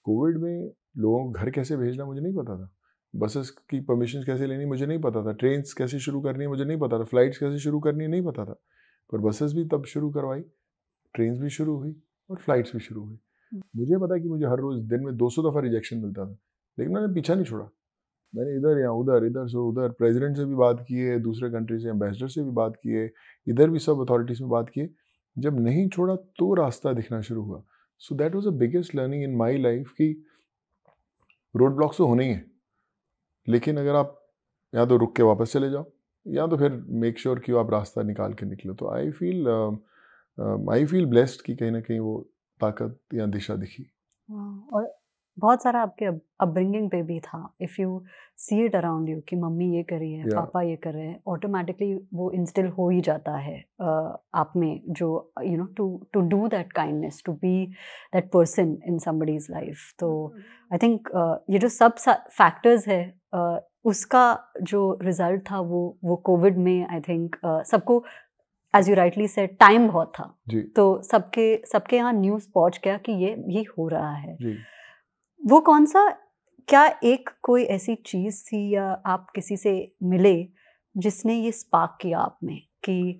Covid में लोगों को घर कैसे भेजना मुझे नहीं पता था, बसेस की परमिशन कैसे लेनी मुझे नहीं पता था, ट्रेन्स कैसे शुरू करनी है मुझे नहीं पता था, फ्लाइट्स कैसे शुरू करनी है नहीं पता था, पर बसेस भी तब शुरू करवाई, ट्रेन्स भी शुरू हुई और फ्लाइट्स भी शुरू हुई। मुझे पता है कि मुझे हर रोज़ दिन में 200 दफ़ा रिजेक्शन मिलता था, लेकिन मैंने पीछा नहीं छोड़ा। मैंने इधर या उधर, इधर से उधर, प्रेसिडेंट से भी बात की है, दूसरे कंट्री से एम्बेसडर से भी बात की है, इधर भी सब अथॉरिटीज़ में बात की है। जब नहीं छोड़ा तो रास्ता दिखना शुरू हुआ। So that was the biggest learning in my life कि रोड ब्लॉक्स तो होने ही हैं, लेकिन अगर आप या तो रुक के वापस चले जाओ या तो फिर मेक श्योर कि आप रास्ता निकाल के निकलो। तो आई फील ब्लेस्ड कि कहीं ना कहीं वो ताकत या दिशा दिखी। और बहुत सारा आपके अपब्रिंगिंग पे भी था। If you see it around you कि मम्मी ये कर रही है, पापा ये कर रहे हैं, ऑटोमेटिकली वो इंस्टिल हो ही जाता है आप में, जो you know to do that kindness, to be that person in somebody's life. तो आई थिंक ये जो सब फैक्टर्स है उसका जो रिजल्ट था वो कोविड में आई थिंक सबको, as you rightly said, time बहुत था जी। तो सबके यहाँ न्यूज़ पहुंच गया कि ये हो रहा है। जी। वो कौन सा, क्या एक कोई ऐसी चीज़ थी या आप किसी से मिले जिसने ये स्पार्क किया आप में कि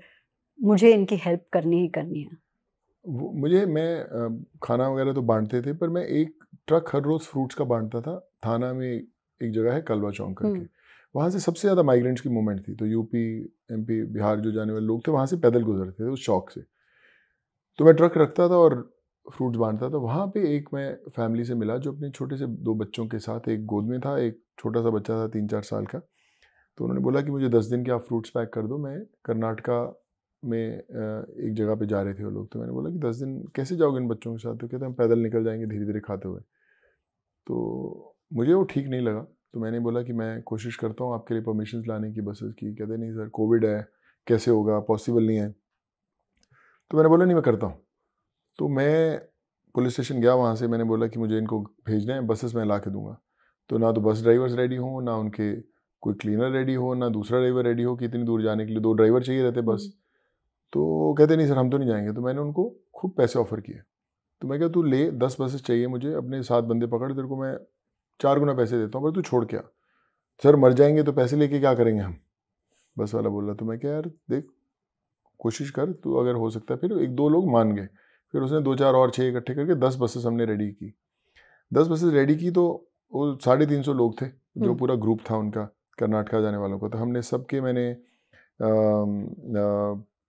मुझे इनकी हेल्प करनी ही करनी है? मैं खाना वगैरह तो बांटते थे, पर मैं एक ट्रक हर रोज़ फ्रूट्स का बांटता था। थाना में एक जगह है कलवा चौक करके, वहाँ से सबसे ज़्यादा माइग्रेंट्स की मूवमेंट थी, तो यूपी एमपी बिहार जो जाने वाले लोग थे वहाँ से पैदल गुजरते थे उस चौक से। तो मैं ट्रक रखता था और फ्रूट्स बांटता था। वहाँ पे एक मैं फैमिली से मिला जो अपने छोटे से 2 बच्चों के साथ, एक गोद में था, एक छोटा सा बच्चा था 3-4 साल का। तो उन्होंने बोला कि मुझे 10 दिन के आप फ्रूट्स पैक कर दो। मैं कर्नाटका में एक जगह पे जा रहे थे वो लोग, तो मैंने बोला कि 10 दिन कैसे जाओगे इन बच्चों के साथ? तो कहते हम पैदल निकल जाएंगे धीरे धीरे खाते हुए। तो मुझे वो ठीक नहीं लगा, तो मैंने बोला कि मैं कोशिश करता हूँ आपके लिए परमिशंस लाने की बसेस की। कहते नहीं सर कोविड है, कैसे होगा, पॉसिबल नहीं है। तो मैंने बोला नहीं मैं करता हूँ। तो मैं पुलिस स्टेशन गया, वहाँ से मैंने बोला कि मुझे इनको भेजना है, बसेस मैं ला के दूंगा। तो ना तो बस ड्राइवर्स रेडी हों, ना उनके कोई क्लीनर रेडी हो, ना दूसरा ड्राइवर रेडी हो कि इतनी दूर जाने के लिए 2 ड्राइवर चाहिए रहते बस। तो कहते नहीं सर हम तो नहीं जाएंगे। तो मैंने उनको खूब पैसे ऑफर किए। तो मैं कहा तू ले, 10 बसेस चाहिए मुझे, अपने 7 बंदे पकड़, तेरे को मैं 4 गुना पैसे देता हूँ, पर तू छोड़ के आ। सर मर जाएंगे तो पैसे लेके क्या करेंगे हम? बस वाला बोल रहा। तो मैं क्या यार देख कोशिश कर, तू अगर हो सकता है। फिर 1-2 लोग मान गए, फिर उसने 2-4 और 6 इकट्ठे करके 10 बसेस हमने रेडी की। 10 बसेस रेडी की तो वो 350 लोग थे जो पूरा ग्रुप था उनका, कर्नाटका जाने वालों को। तो हमने सबके मैंने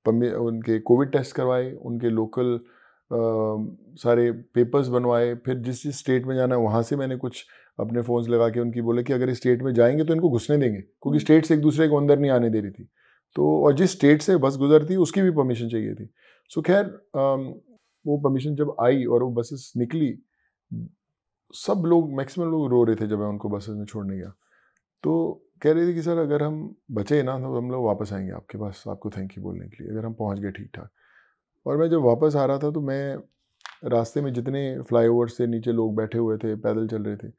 उनके कोविड टेस्ट करवाए, उनके लोकल सारे पेपर्स बनवाए। फिर जिस जिस स्टेट में जाना है वहाँ से मैंने कुछ अपने फ़ोन्स लगा के उनकी बोले कि अगर इस स्टेट में जाएंगे तो इनको घुसने देंगे, क्योंकि स्टेट्स एक दूसरे को अंदर नहीं आने दे रही थी। तो और जिस स्टेट से बस गुजरती उसकी भी परमिशन चाहिए थी। सो खैर वो परमिशन जब आई और वो बसेस निकली, सब लोग, मैक्सिमम लोग रो रहे थे जब मैं उनको बसेस में छोड़ने गया। तो कह रहे थे कि सर अगर हम बचे ना तो हम लोग वापस आएंगे आपके पास आपको थैंक यू बोलने के लिए, अगर हम पहुंच गए ठीक ठाक। और मैं जब वापस आ रहा था तो मैं रास्ते में जितने फ्लाईओवर से नीचे लोग बैठे हुए थे, पैदल चल रहे थे,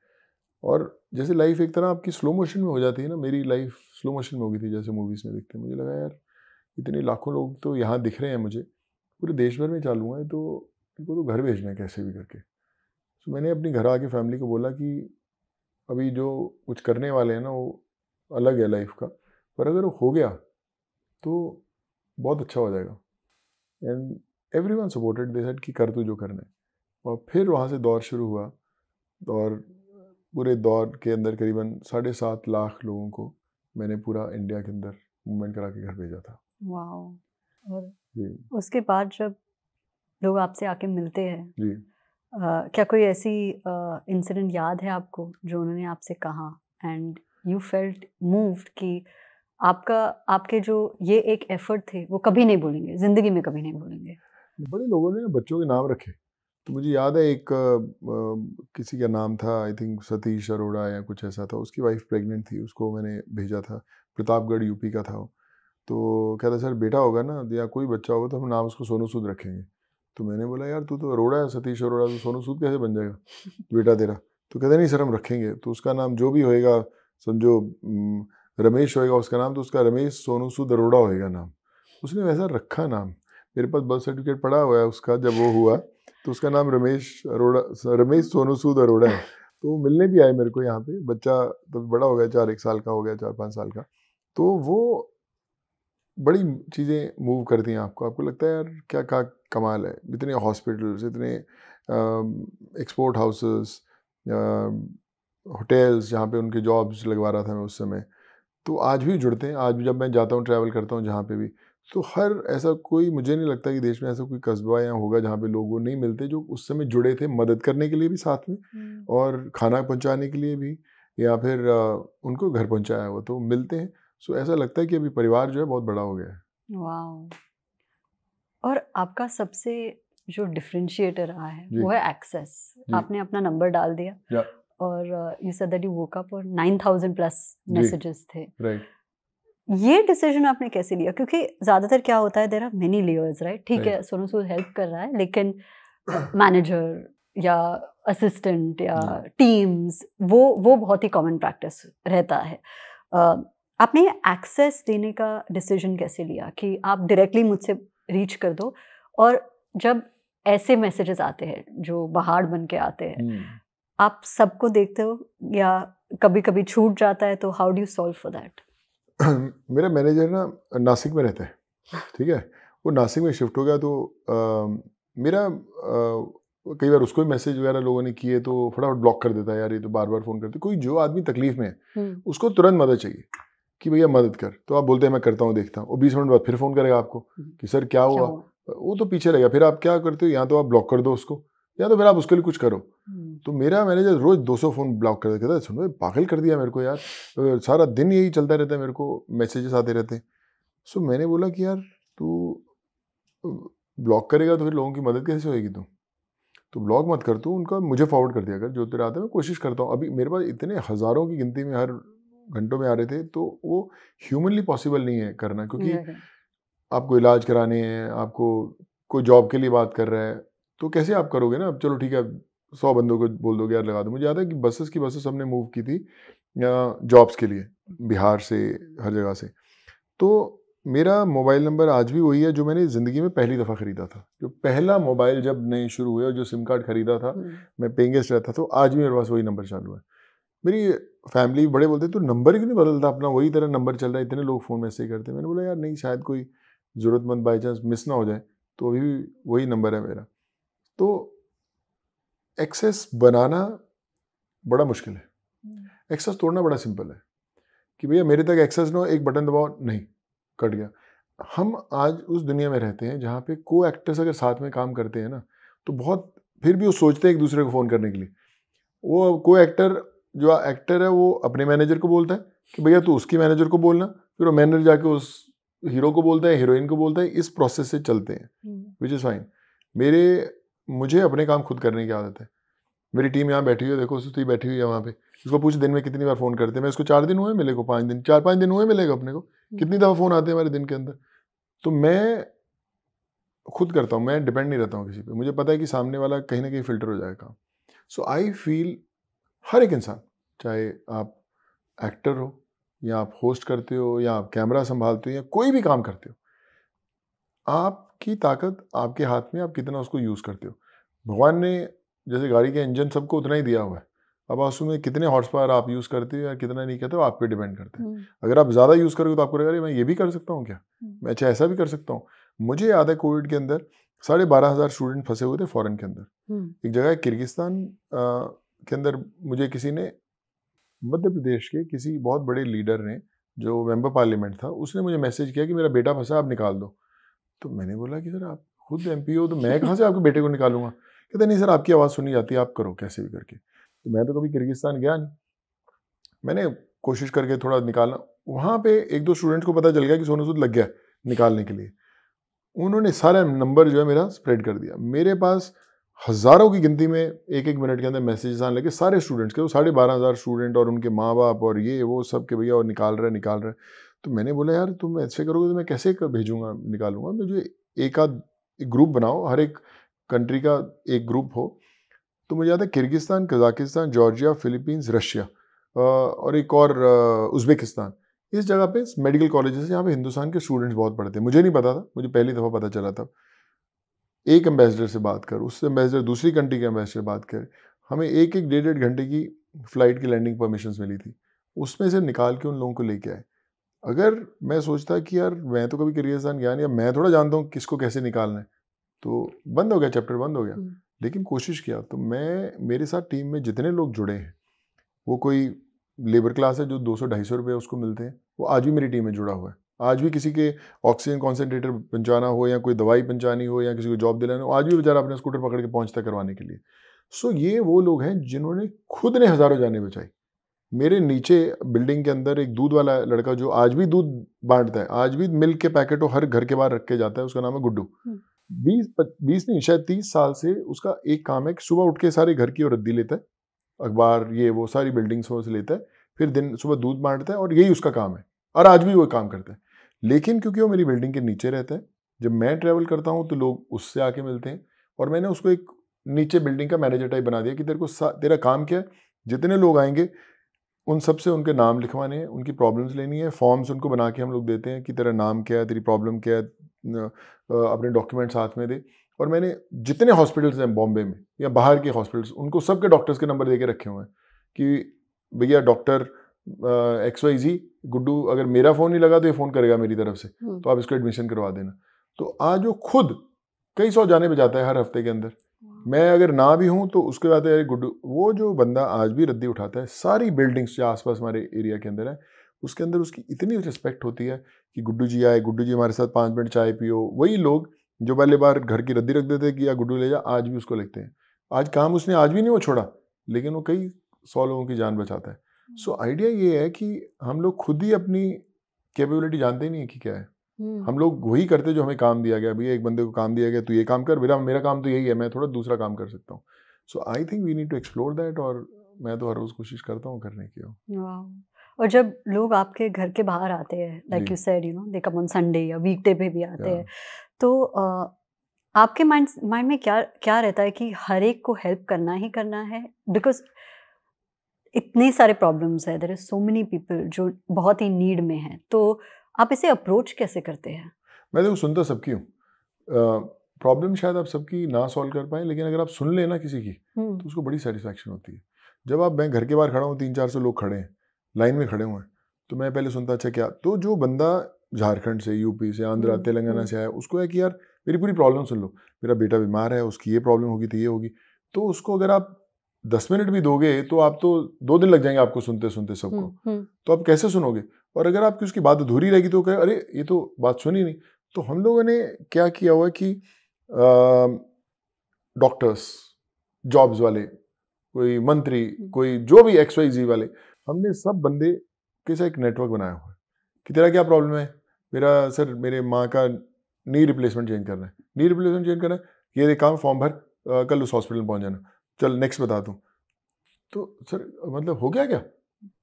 और जैसे लाइफ एक तरह आपकी स्लो मोशन में हो जाती है ना, मेरी लाइफ स्लो मोशन में हो गई थी जैसे मूवीज़ में दिखते हैं। मुझे लगा यार इतने लाखों लोग तो यहाँ दिख रहे हैं मुझे, पूरे देश भर में चालू है, तो इनको तो घर भेजना है कैसे भी करके। तो मैंने अपनी घर आके फैमिली को बोला कि अभी जो कुछ करने वाले हैं ना वो अलग है लाइफ का, पर अगर वो हो गया तो बहुत अच्छा हो जाएगा। And everyone supported, they said कि कर तू जो करना है। और फिर वहाँ से दौर शुरू हुआ, और पूरे दौर के अंदर करीबन 7.5 लाख लोगों को मैंने पूरा इंडिया के अंदर मूवमेंट करा के घर भेजा था। वाह। और उसके बाद जब लोग आपसे आके मिलते हैं जी, क्या कोई ऐसी इंसिडेंट याद है आपको जो उन्होंने आपसे कहा एंड यू फेल्ट मूव्ड कि आपके जो ये एक एफर्ट थे वो कभी नहीं भूलेंगे, जिंदगी में कभी नहीं भूलेंगे? बड़े लोगों ने बच्चों के नाम रखे, तो मुझे याद है एक किसी का नाम था, आई थिंक सतीश अरोड़ा या कुछ ऐसा था, उसकी वाइफ प्रेग्नेंट थी, उसको मैंने भेजा था, प्रतापगढ़ यूपी का था वो। तो कहता सर बेटा होगा ना या कोई बच्चा होगा तो हम नाम उसको सोनू सूद रखेंगे। तो मैंने बोला यार तू तो अरोड़ा है, सतीश अरोड़ा, तो सोनू सूद कैसे बन जाएगा बेटा तेरा? तो कहते नहीं सर हम रखेंगे, तो उसका नाम जो भी होएगा, समझो रमेश होएगा उसका नाम, तो उसका रमेश सोनू सूद अरोड़ा होएगा नाम। उसने वैसा रखा नाम, मेरे पास बर्थ सर्टिफिकेट पड़ा हुआ है उसका, जब वो हुआ तो उसका नाम रमेश अरोड़ा, रमेश सोनू सूद अरोड़ा है। तो वो मिलने भी आए मेरे को यहाँ पे, बच्चा तो बड़ा हो गया, 4-1 साल का हो गया, 4-5 साल का। तो वो बड़ी चीज़ें मूव करती हैं आपको, आपको लगता है यार क्या क्या कमाल है, इतने हॉस्पिटल्स, इतने एक्सपोर्ट हाउसेस, होटल्स जहाँ पे उनके जॉब्स लगवा रहा था मैं उस समय। तो आज भी जुड़ते हैं, आज भी जब मैं जाता हूँ ट्रैवल करता हूँ जहाँ पे भी, तो हर ऐसा कोई, मुझे नहीं लगता कि देश में ऐसा कोई कस्बा या होगा जहाँ पे लोगों नहीं मिलते जो उस समय जुड़े थे, मदद करने के लिए भी साथ में और खाना पहुँचाने के लिए भी, या फिर उनको घर पहुँचाया हुआ, तो मिलते हैं। सो ऐसा लगता है कि अभी परिवार जो है बहुत बड़ा हो गया है। वाओ। और आपका सबसे जो डिफरेंशिएटर रहा है जी। वो है एक्सेस। जी। आपने अपना नंबर डाल दिया या और you said that you woke up और 9000 प्लस जी। मैसेजेस थे। राइट। ये डिसीजन आपने कैसे लिया? क्योंकि ज्यादातर क्या होता है, there are many layers, right? ठीक है, राइट। सोनू सूद हेल्प कर रहा है, लेकिन मैनेजर या असिस्टेंट या टीम्स, वो बहुत ही कॉमन प्रैक्टिस रहता है। आपने एक्सेस देने का डिसीजन कैसे लिया कि आप डायरेक्टली मुझसे रीच कर दो? और जब ऐसे मैसेजेस आते हैं जो पहाड़ बन के आते हैं, आप सबको देखते हो या कभी कभी छूट जाता है, तो how do you solve for that? मेरा मैनेजर ना नासिक में रहता है, ठीक है, वो नासिक में शिफ्ट हो गया, तो मेरा कई बार उसको भी मैसेज वगैरह लोगों ने किए तो फटाफट ब्लॉक कर देता है, यार ये तो बार बार फ़ोन करते। कोई जो आदमी तकलीफ में है उसको तुरंत मदद चाहिए कि भैया मदद कर, तो आप बोलते हैं मैं करता हूँ, देखता हूँ, और 20 मिनट बाद फिर फ़ोन करेगा आपको कि सर क्या हुआ, वो तो पीछे रहेगा। फिर आप क्या करते हो, या तो आप ब्लॉक कर दो उसको, या तो फिर आप उसके लिए कुछ करो। तो मेरा मैनेजर रोज 200 फ़ोन ब्लॉक कर देता है। सुनो पागल कर दिया मेरे को यार, सारा दिन यही चलता रहता है, मेरे को मैसेजेस आते रहते हैं। सो मैंने बोला कि यार तू ब्लॉक करेगा तो फिर लोगों की मदद कैसे होएगी? तो ब्लॉक मत कर, तू उनका मुझे फॉरवर्ड कर दिया कर, जो तेरा आता है मैं कोशिश करता हूँ। अभी मेरे पास इतने हज़ारों की गिनती में हर घंटों में आ रहे थे, तो वो ह्यूमनली पॉसिबल नहीं है करना, क्योंकि आपको इलाज कराने हैं, आपको कोई जॉब के लिए बात कर रहा है, तो कैसे आप करोगे ना? अब चलो ठीक है 100 बंदों को बोल दोगे यार लगा दो। मुझे याद है कि बसेस हमने मूव की थी जॉब्स के लिए, बिहार से, हर जगह से। तो मेरा मोबाइल नंबर आज भी वही है जो मैंने ज़िंदगी में पहली दफ़ा ख़रीदा था। जो पहला मोबाइल जब नए शुरू हुए और जो सिम कार्ड ख़रीदा था, मैं पेइंग गेस्ट रहता, तो आज भी मेरे पास वही नंबर चालू है। मेरी फैमिली बड़े बोलते तो नंबर क्यों नहीं बदलता अपना, वही तेरा नंबर चल रहा है, इतने लोग फ़ोन मैसेज करते हैं। मैंने बोला यार नहीं, शायद कोई ज़रूरतमंद बाई चांस मिस ना हो जाए, तो अभी भी वही नंबर है मेरा। तो एक्सेस बनाना बड़ा मुश्किल है, एक्सेस तोड़ना बड़ा सिंपल है कि भैया मेरे तक एक्सेस ना हो, एक बटन दबाओ, नहीं कट गया। हम आज उस दुनिया में रहते हैं जहाँ पे को एक्टर्स अगर साथ में काम करते हैं ना, तो बहुत, फिर भी वो सोचते हैं एक दूसरे को फ़ोन करने के लिए। वो को एक्टर जो एक्टर है वो अपने मैनेजर को बोलता है कि भैया तू उसकी मैनेजर को बोलना, फिर वो मैनेजर जाके उस हीरो को बोलता है, हीरोइन को बोलता है। इस प्रोसेस से चलते हैं, विच इज़ फाइन। मुझे अपने काम खुद करने की आदत है। मेरी टीम यहाँ बैठी हुई है, देखो सुती बैठी हुई है वहाँ पे, उसको पूछ दिन में कितनी बार फ़ोन करते हैं। मैं इसको 4 दिन हुए मिले को, 5 दिन, 4-5 दिन हुए मिलेगा अपने को, कितनी दफ़ा फ़ोन आते हैं हमारे दिन के अंदर। तो मैं खुद करता हूँ, मैं डिपेंड नहीं रहता हूँ किसी पे। मुझे पता है कि सामने वाला कहीं ना कहीं फ़िल्टर हो जाएगा। सो आई फील हर एक इंसान, चाहे आप एक्टर हो या आप होस्ट करते हो या आप कैमरा संभालते हो या कोई भी काम करते हो, आपकी ताकत आपके हाथ में, आप कितना उसको यूज़ करते हो। भगवान ने जैसे गाड़ी के इंजन सबको उतना ही दिया हुआ है, अब उसमें कितने हॉर्स पावर आप यूज़ करते हो या कितना नहीं करते हो, आप पे डिपेंड करते हैं। अगर आप ज़्यादा यूज़ करोगे तो आपको लगेगा मैं ये भी कर सकता हूँ क्या, मैं अच्छा ऐसा भी कर सकता हूँ। मुझे याद है कोविड के अंदर 12,500 स्टूडेंट फंसे हुए थे फॉरेन के अंदर। एक जगह किर्गिस्तान के अंदर, मुझे किसी ने, मध्य प्रदेश के किसी बहुत बड़े लीडर ने, जो मेंबर पार्लियामेंट था, उसने मुझे मैसेज किया कि मेरा बेटा फंसा, आप निकाल दो। तो मैंने बोला कि सर आप खुद MP हो, तो मैं कहाँ से आपके बेटे को निकालूंगा? कहते नहीं सर आपकी आवाज़ सुनी जाती है, आप करो कैसे भी करके। तो मैं तो कभी किर्गिस्तान गया नहीं, मैंने कोशिश करके थोड़ा निकालना। वहाँ पे 1-2 स्टूडेंट्स को पता चल गया कि सोनू सूद लग गया निकालने के लिए, उन्होंने सारा नंबर जो है मेरा स्प्रेड कर दिया। मेरे पास हज़ारों की गिनती में एक एक मिनट के अंदर मैसेजेस आने लगे सारे स्टूडेंट्स के, वो 12,500 स्टूडेंट और उनके माँ बाप और ये वो सब के भैया और निकाल रहे। तो मैंने बोला यार तुम ऐसे करोगे तो मैं कैसे भेजूंगा, निकालूंगा। मुझे एक ग्रुप बनाओ, हर एक कंट्री का एक ग्रुप हो। तो मुझे याद है Kyrgyzstan, Kazakhstan, Georgia, Philippines, Russia और एक और उज़्बेकिस्तान, इस जगह पे मेडिकल कॉलेजेस यहाँ पे हिंदुस्तान के स्टूडेंट्स बहुत पढ़ते हैं। मुझे नहीं पता था, मुझे पहली दफ़ा पता चला था। एक एम्बेसडर से बात कर, उससे एम्बेसडर दूसरी कंट्री के एम्बेसडर से बात कर, हमें एक एक 1.5 घंटे की फ़्लाइट की लैंडिंग परमिशंस मिली थी। उसमें से निकाल के उन लोगों को लेके आए। अगर मैं सोचता कि यार मैं तो कभी किर्गिस्तान गया नहीं, मैं थोड़ा जानता हूँ किसको कैसे निकालना है, तो बंद हो गया, चैप्टर बंद हो गया। लेकिन कोशिश किया। तो मेरे साथ टीम में जितने लोग जुड़े हैं, वो कोई लेबर क्लास है जो 200-250 रुपये उसको मिलते हैं, वो आज भी मेरी टीम में जुड़ा हुआ है। आज भी किसी के ऑक्सीजन कॉन्सेंट्रेटर पहुंचाना हो या कोई दवाई पहुंचानी हो या किसी को जॉब दिलाना हो, आज भी बेचारा अपने स्कूटर पकड़ के पहुंचता करवाने के लिए। सो ये वो लोग हैं जिन्होंने खुद ने हज़ारों जानें बचाई। मेरे नीचे बिल्डिंग के अंदर एक दूध वाला लड़का जो आज भी दूध बांटता है, आज भी मिल्क के पैकेट हर घर के बाहर रख के जाता है, उसका नाम है गुड्डू। 20 नहीं शायद 30 साल से उसका एक काम है कि सुबह उठ के सारे घर की और रद्दी लेता है, अखबार ये वो सारी बिल्डिंग्स से लेता है, फिर दिन सुबह दूध बांटता है और यही उसका काम है, और आज भी वो काम करता है। लेकिन क्योंकि वो मेरी बिल्डिंग के नीचे रहता है, जब मैं ट्रैवल करता हूँ तो लोग उससे आके मिलते हैं, और मैंने उसको एक नीचे बिल्डिंग का मैनेजर टाइप बना दिया कि तेरा काम क्या है, जितने लोग आएंगे उन सब से उनके नाम लिखवाने हैं, उनकी प्रॉब्लम्स लेनी है, फॉर्म्स उनको बना के हम लोग देते हैं कि तेरा नाम क्या है, तेरी प्रॉब्लम क्या है, अपने डॉक्यूमेंट साथ में दे। और मैंने जितने हॉस्पिटल्स हैं बॉम्बे में या बाहर के हॉस्पिटल्स, उनको सबके डॉक्टर्स के नंबर दे के रखे हुए हैं कि भैया डॉक्टर XYZ गुड्डू, अगर मेरा फ़ोन नहीं लगा तो ये फ़ोन करेगा मेरी तरफ से, तो आप इसको एडमिशन करवा देना। तो आज वो खुद कई 100 जाने पे जाता है हर हफ्ते के अंदर। मैं अगर ना भी हूँ तो उसके बाद यार गुड्डू, वो जो बंदा आज भी रद्दी उठाता है, सारी बिल्डिंग्स जो आसपास हमारे एरिया के अंदर है, उसके अंदर उसकी इतनी रिस्पेक्ट होती है कि गुड्डू जी आए, गुड्डू जी हमारे साथ 5 मिनट चाय पियो। वही लोग जो पहले बार घर की रद्दी रख देते कि या गुड्डू ले जा, आज भी उसको लिखते हैं। आज काम उसने आज भी नहीं वो छोड़ा, लेकिन वो कई 100 लोगों की जान बचाता है। सो आइडिया ये है कि हम लोग खुद ही अपनी कैपेबिलिटी जानते ही नहीं है कि क्या है। हम लोग वही करते जो हमें काम दिया गया, भैया एक बंदे को काम दिया गया तो ये काम कर, मेरा काम तो यही है, मैं थोड़ा दूसरा काम कर सकता हूँ। So I think we need to explore that, और मैं तो हर रोज़ कोशिश करता हूँ करने की। और जब लोग आपके घर के बाहर आते हैं, like you said, you know, they come on Sunday या वीकडे पे भी आते हैं, तो आपके माइंड में क्या रहता है कि हर एक को हेल्प करना ही करना है? बिकॉज इतने सारे प्रॉब्लम्स है, there is so many people जो बहुत ही नीड में हैं, तो आप इसे अप्रोच कैसे करते हैं? मैं तो सुनता सबकी हूँ। प्रॉब्लम शायद आप सबकी ना सॉल्व कर पाए, लेकिन अगर आप सुन लेना किसी की तो उसको बड़ी सेटिस्फैक्शन होती है। जब मैं घर के बाहर खड़ा हूँ, 300-400 लोग खड़े हैं, लाइन में खड़े हुए हैं, तो मैं पहले सुनता अच्छा क्या, तो जो बंदा झारखंड से, यूपी से, आंध्रा, तेलंगाना से आया, उसको है कि यार मेरी पूरी प्रॉब्लम सुन लो, मेरा बेटा बीमार है, उसकी ये प्रॉब्लम होगी तो ये होगी। तो उसको अगर आप 10 मिनट भी दोगे तो आप तो 2 दिन लग जाएंगे आपको सुनते सुनते सबको। तो आप कैसे सुनोगे? और अगर आपकी उसकी बात अधूरी रहेगी तो कहे अरे ये तो बात सुनी नहीं। तो हम लोगों ने क्या किया हुआ कि डॉक्टर्स, जॉब्स वाले, कोई मंत्री, कोई जो भी XYZ वाले, हमने सब बंदे के साथ एक नेटवर्क बनाया हुआ है कि तेरा क्या प्रॉब्लम है। मेरा सर मेरे माँ का नी रिप्लेसमेंट चेंज करना है, नी रिप्लेसमेंट चेंज करना है, ये काम फॉर्म भर, कल उस हॉस्पिटल पहुँच जाना, चल नेक्स्ट बता दूँ। तो सर मतलब हो गया क्या?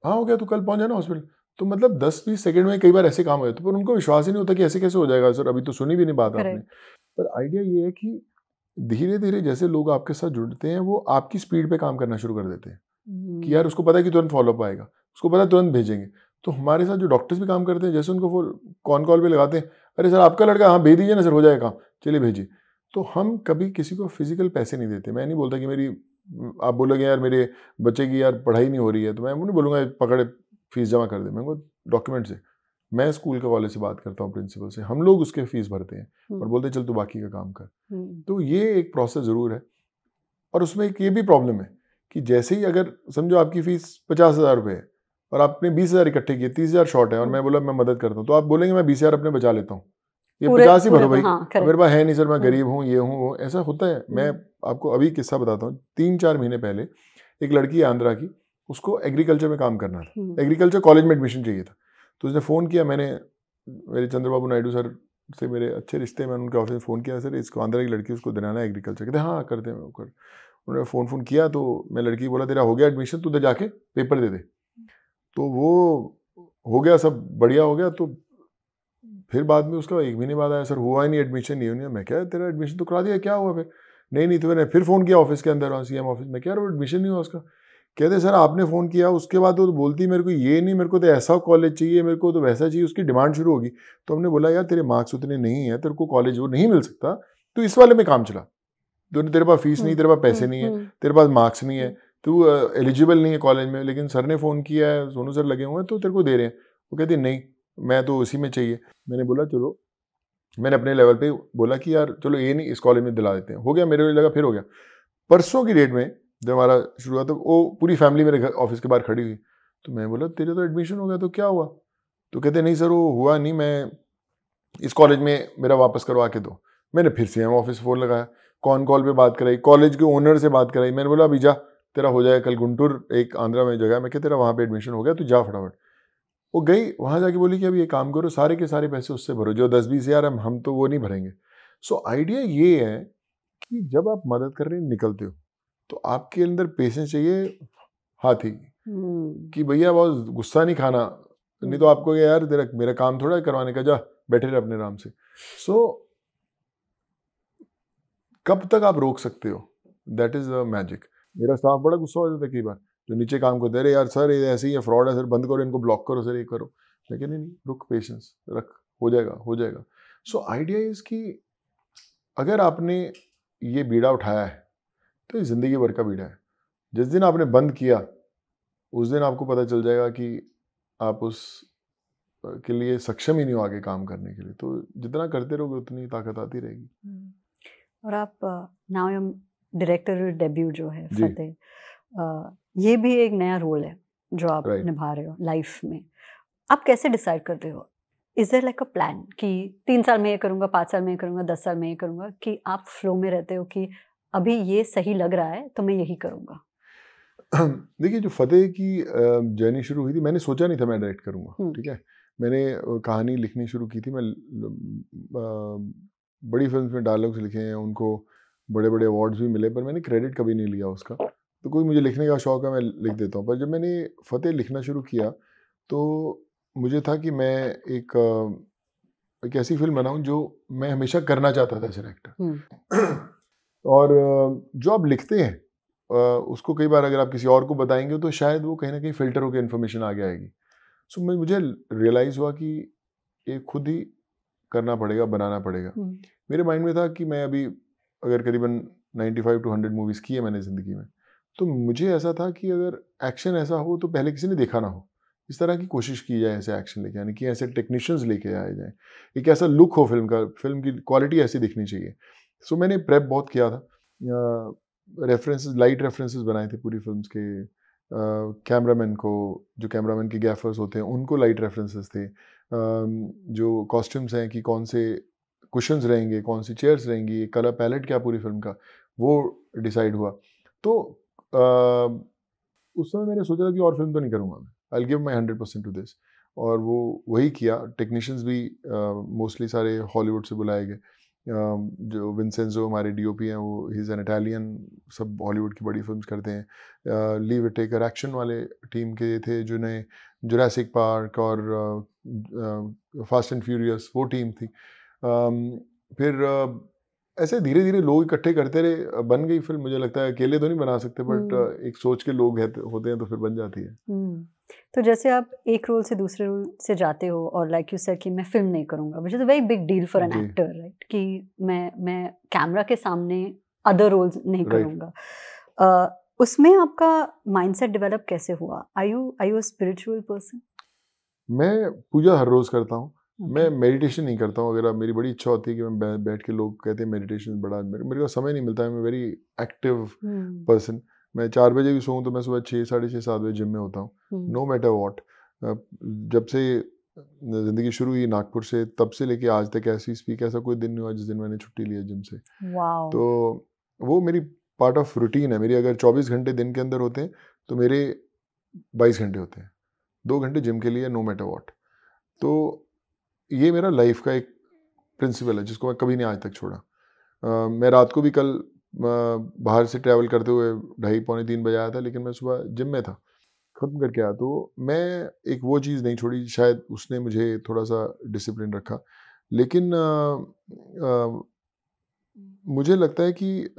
हाँ हो गया, तो कल पहुँच जाना हॉस्पिटल। तो मतलब 10-20 सेकंड में कई बार ऐसे काम हुए, तो पर उनको विश्वास ही नहीं होता कि ऐसे कैसे हो जाएगा सर, अभी तो सुनी भी नहीं बात आपने। पर आइडिया ये है कि धीरे धीरे जैसे लोग आपके साथ जुड़ते हैं, वो आपकी स्पीड पे काम करना शुरू कर देते हैं कि यार उसको पता है कि तुरंत फॉलोअप आएगा, उसको पता है तुरंत भेजेंगे। तो हमारे साथ जो डॉक्टर्स भी काम करते हैं, जैसे उनको वो कॉन कॉल पे लगाते हैं, अरे सर आपका लड़का, हाँ भेज दीजिए ना सर, हो जाएगा काम, चलिए भेजिए। तो हम कभी किसी को फिजिकल पैसे नहीं देते। मैं नहीं बोलता कि मेरी, आप बोलोगे यार मेरे बच्चे की यार पढ़ाई नहीं हो रही है, तो मैं नहीं बोलूँगा पकड़े फीस जमा कर दे, मैं वो डॉक्यूमेंट से, मैं स्कूल के वाले से बात करता हूँ, प्रिंसिपल से, हम लोग उसके फीस भरते हैं और बोलते चल तू बाकी का काम कर। तो ये एक प्रोसेस ज़रूर है। और उसमें एक ये भी प्रॉब्लम है कि जैसे ही अगर समझो आपकी फ़ीस 50,000 रुपये है और आपने 20,000 इकट्ठे किए, 30,000 शॉर्ट है, और मैं बोला मैं मदद करता हूँ, तो आप बोलेंगे मैं 20,000 अपने बचा लेता हूँ, ये 50 ही भरो भाई, मेरे पास है नहीं सर, मैं गरीब हूँ, ये हूँ वो, ऐसा होता है। मैं आपको अभी किस्सा बताता हूँ। 3-4 महीने पहले एक लड़की है आंध्रा की, उसको एग्रीकल्चर में काम करना था, एग्रीकल्चर कॉलेज में एडमिशन चाहिए था। तो उसने फ़ोन किया, मेरे चंद्रबाबू नायडू सर से मेरे अच्छे रिश्ते, मैंने उनके ऑफिस में फ़ोन किया, सर इसको आंध्रा की लड़की उसको दिलाना है एग्रीकल्चर। कहते हाँ करते हैं कर। उन्होंने फ़ोन किया तो मैं लड़की बोला तेरा हो गया एडमिशन, तू उधर जाके पेपर दे दे। तो वो हो गया, सब बढ़िया हो गया। तो फिर बाद में उसका 1 महीने बाद आया, सर हुआ ही नहीं एडमिशन, नहीं हुआ। मैं क्या तेरा एडमिशन तो करा दिया, क्या हुआ फिर? नहीं तो मैंने फिर फ़ोन किया ऑफिस के अंदर, वहाँ CM ऑफिस में, क्या एडमिशन नहीं हुआ उसका। कहते सर आपने फ़ोन किया, उसके बाद वो तो बोलती मेरे को ये नहीं, मेरे को तो ऐसा कॉलेज चाहिए, मेरे को तो वैसा चाहिए, उसकी डिमांड शुरू होगी। तो हमने बोला यार तेरे मार्क्स उतने नहीं है, तेरे को कॉलेज वो नहीं मिल सकता, तो इस वाले में काम चला। तो तेरे पास फीस नहीं, तेरे पास पैसे नहीं है, तेरे पास मार्क्स नहीं है, तू एलिजिबल नहीं है कॉलेज में, लेकिन सर ने फ़ोन किया है, सोनू सर लगे हुए हैं तो तेरे को दे रहे हैं। वो कहते नहीं मैं तो उसी में चाहिए। मैंने बोला चलो, मैंने अपने लेवल पे बोला कि यार चलो ये नहीं, इस कॉलेज में दिला देते हैं। हो गया, मेरे को लगा फिर हो गया। परसों की डेट में जब हमारा शुरू हुआ तो वो पूरी फैमिली मेरे घर ऑफिस के बाहर खड़ी हुई। तो मैं बोला तेरे तो एडमिशन हो गया, तो क्या हुआ? तो कहते नहीं सर वो हुआ नहीं, मैं इस कॉलेज में मेरा वापस करवा के दो। मैंने फिर CM ऑफिस फ़ोन लगाया, कॉल पे बात कराई, कॉलेज के ओनर से बात कराई। मैंने बोला अभी जा, तेरा हो जाएगा कल। गुंटूर एक आंध्रा में जगह है, मैं क्या तेरा वहाँ पे एडमिशन हो गया, तू जा फटाफट। वो गई वहाँ जाके बोली कि अब ये काम करो, सारे के सारे पैसे उससे भरो, जो 10-20 हज़ार हम तो वो नहीं भरेंगे। सो आइडिया ये है कि जब आप मदद कर रहे निकलते हो तो आपके अंदर पेशेंस चाहिए हाथी कि भैया बहुत गुस्सा नहीं खाना, नहीं तो आपको यार तेरा मेरा काम थोड़ा करवाने का, जा बैठे रहे अपने आराम से। सो कब तक आप रोक सकते हो, दैट इज द मैजिक। मेरा स्टाफ बड़ा गुस्सा हो जाता है कई बार, जो नीचे काम करते हैं, अरे यार सर ये ऐसे ही है, फ्रॉड है सर, बंद करो इनको, ब्लॉक करो सर, ये करो। लेकिन नहीं, रुक, पेशेंस रख, हो जाएगा। सो आइडिया इज कि अगर आपने ये बीड़ा उठाया है तो ये जिंदगी भर का बीड़ा है। जिस दिन आपने बंद किया उस दिन आपको पता चल जाएगा कि आप उस के लिए सक्षम ही नहीं हो आगे काम करने के लिए। तो जितना करते रहोगे उतनी ताकत आती रहेगी। और आप नाउ योर डायरेक्टर डेब्यू जो है फतेह, ये भी एक नया रोल है जो आप निभा रहे हो लाइफ में। आप कैसे डिसाइड कर रहे हो? Is there like a plan कि 3 साल में ये करूँगा, 5 साल में ये करूँगा, 10 साल में ये करूँगा, कि आप फ्लो में रहते हो कि अभी ये सही लग रहा है तो मैं यही करूँगा? देखिए जो फतेह की जर्नी शुरू हुई थी, मैंने सोचा नहीं था मैं डायरेक्ट करूँगा, ठीक है। मैंने कहानी लिखनी शुरू की थी, मैं बड़ी फिल्म में डायलॉग्स लिखे हैं, उनको बड़े बड़े अवार्ड्स भी मिले, पर मैंने क्रेडिट कभी नहीं लिया उसका। तो कोई मुझे लिखने का शौक है, मैं लिख देता हूँ। पर जब मैंने फतेह लिखना शुरू किया तो मुझे था कि मैं एक ऐसी फिल्म बनाऊँ जो मैं हमेशा करना चाहता था एज एन एक्टर। और जो आप लिखते हैं उसको कई बार अगर आप किसी और को बताएंगे तो शायद वो कहीं ना कहीं फिल्टर होकर इन्फॉर्मेशन आगे आएगी। सो मुझे रियलाइज़ हुआ कि ये खुद ही करना पड़ेगा, बनाना पड़ेगा। मेरे माइंड में था कि मैं अभी अगर करीबन 95 to 100 मूवीज़ की है मैंने ज़िंदगी में, तो मुझे ऐसा था कि अगर एक्शन ऐसा हो तो पहले किसी ने देखा ना हो। इस तरह की कोशिश की जाए ऐसे एक्शन लेके, यानी कि ऐसे टेक्नीशियंस लेके आए जाएँ, एक ऐसा लुक हो फिल्म का, फिल्म की क्वालिटी ऐसी दिखनी चाहिए। सो मैंने प्रेप बहुत किया था, रेफरेंसेस, लाइट रेफरेंसेस बनाए थे पूरी फिल्म्स के। कैमरामैन को, जो कैमरामैन के गैफर्स होते हैं उनको लाइट रेफरेंसेस थे। जो कॉस्ट्यूम्स हैं कि कौन से कुशन्स रहेंगे, कौन सी चेयर्स रहेंगी, कलर पैलेट क्या पूरी फिल्म का, वो डिसाइड हुआ। तो उस समय मैंने सोचा था कि और फिल्म तो नहीं करूँगा मैं, I will give my 100% to this. और वो वही किया। टेक्नीशियंस भी मोस्टली सारे हॉलीवुड से बुलाए गए। जो विंसेंजो हमारे DOP हैं, वो ही इज़ एन इटालियन, सब हॉलीवुड की बड़ी फिल्म्स करते हैं। ली विटेकर एक्शन वाले टीम के थे, जिन्हें जुरासिक पार्क और फास्ट एंड फ्यूरियस वो टीम थी। फिर ऐसे धीरे धीरे लोग इकट्ठे करते रहे, बन गई फिल्म। मुझे लगता है अकेले तो नहीं बना सकते, बट एक सोच के लोग होते हैं तो फिर बन जाती है। तो जैसे आप एक रोल से दूसरे रोल से जाते हो और लाइक यू सेड कि मैं फिल्म नहीं करूँगा, which is a very big deal for an actor, right? कि मैं कैमरा के सामने अदर रोल्स नहीं करूँगा। उसमें आपका माइंडसेट डेवलप कैसे हुआ? Are you a spiritual person? मैं पूजा हर रोज़ करता हूँ। मैं मेडिटेशन नहीं करता हूँ। अगर मेरी बड़ी इच्छा होती है कि मैं बैठ के, लोग कहते हैं मेडिटेशन बड़ा, मेरे को समय नहीं मिलता है। मैं वेरी एक्टिव पर्सन। मैं 4 बजे भी सोऊं तो मैं सुबह 6, साढ़े 6, 7 बजे जिम में होता हूँ, नो मैटर वॉट। जब से ज़िंदगी शुरू हुई नागपुर से, तब से लेके आज तक ऐसी स्पीक ऐसा कोई दिन नहीं हुआ जिस दिन मैंने छुट्टी ली है जिम से। तो वो मेरी पार्ट ऑफ रूटीन है मेरी। अगर 24 घंटे दिन के अंदर होते हैं तो मेरे 22 घंटे होते हैं, 2 घंटे जिम के लिए, नो मैटर वॉट। तो ये मेरा लाइफ का एक प्रिंसिपल है जिसको मैं कभी नहीं आज तक छोड़ा। मैं रात को भी कल बाहर से ट्रैवल करते हुए 2:30-3 बजे आया था, लेकिन मैं सुबह जिम में था, ख़त्म करके आया। तो मैं एक वो चीज़ नहीं छोड़ी, शायद उसने मुझे थोड़ा सा डिसिप्लिन रखा। लेकिन मुझे लगता है कि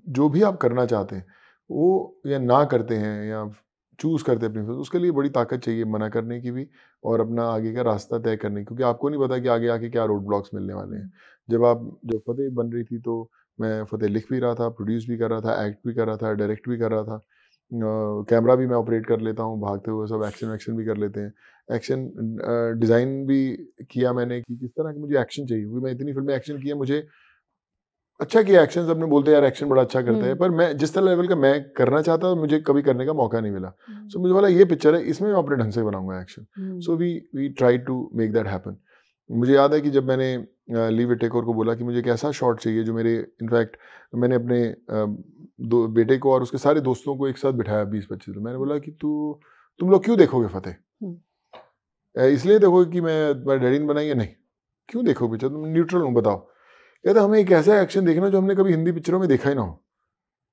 जो भी आप करना चाहते हैं वो या ना करते हैं या चूज़ करते हैं अपनी, उसके लिए बड़ी ताकत चाहिए मना करने की भी और अपना आगे का रास्ता तय करने की, क्योंकि आपको नहीं पता कि आगे आके क्या रोड ब्लॉक्स मिलने वाले हैं। जब फतेह बन रही थी तो मैं फतेह लिख भी रहा था, प्रोड्यूस भी कर रहा था, एक्ट भी कर रहा था, डायरेक्ट भी कर रहा था, कैमरा भी मैं ऑपरेट कर लेता हूँ, भागते हुए सब एक्शन वैक्शन भी कर लेते हैं। एक्शन डिज़ाइन भी किया मैंने कि किस तरह की मुझे एक्शन चाहिए, क्योंकि मैं इतनी फिल्में एक्शन की है, मुझे अच्छा किया एक्शन, सबने बोलते हैं यार एक्शन बड़ा अच्छा करता है, पर मैं जिस तरह लेवल का मैं करना चाहता था मुझे कभी करने का मौका नहीं मिला। सो मुझे बोला ये पिक्चर है, इसमें मैं अपने ढंग से बनाऊंगा action. So we try to make that happen. मुझे याद है कि जब मैंने ली विटेकर को बोला कि मुझे एक ऐसा शॉट चाहिए जो मेरे, इनफैक्ट मैंने अपने दो बेटे को और उसके सारे दोस्तों को एक साथ बिठाया 20-25, मैंने बोला कि तुम लोग क्यों देखोगे फतेह, इसलिए देखोगे कि मैं तुम्हारे डैडी ने बनाई है? नहीं, क्यों देखो पिक्चर, तुम न्यूट्रल हूँ, बताओ। कहता हमें एक ऐसा एक्शन देखना जो हमने कभी हिंदी पिक्चरों में देखा ही ना हो।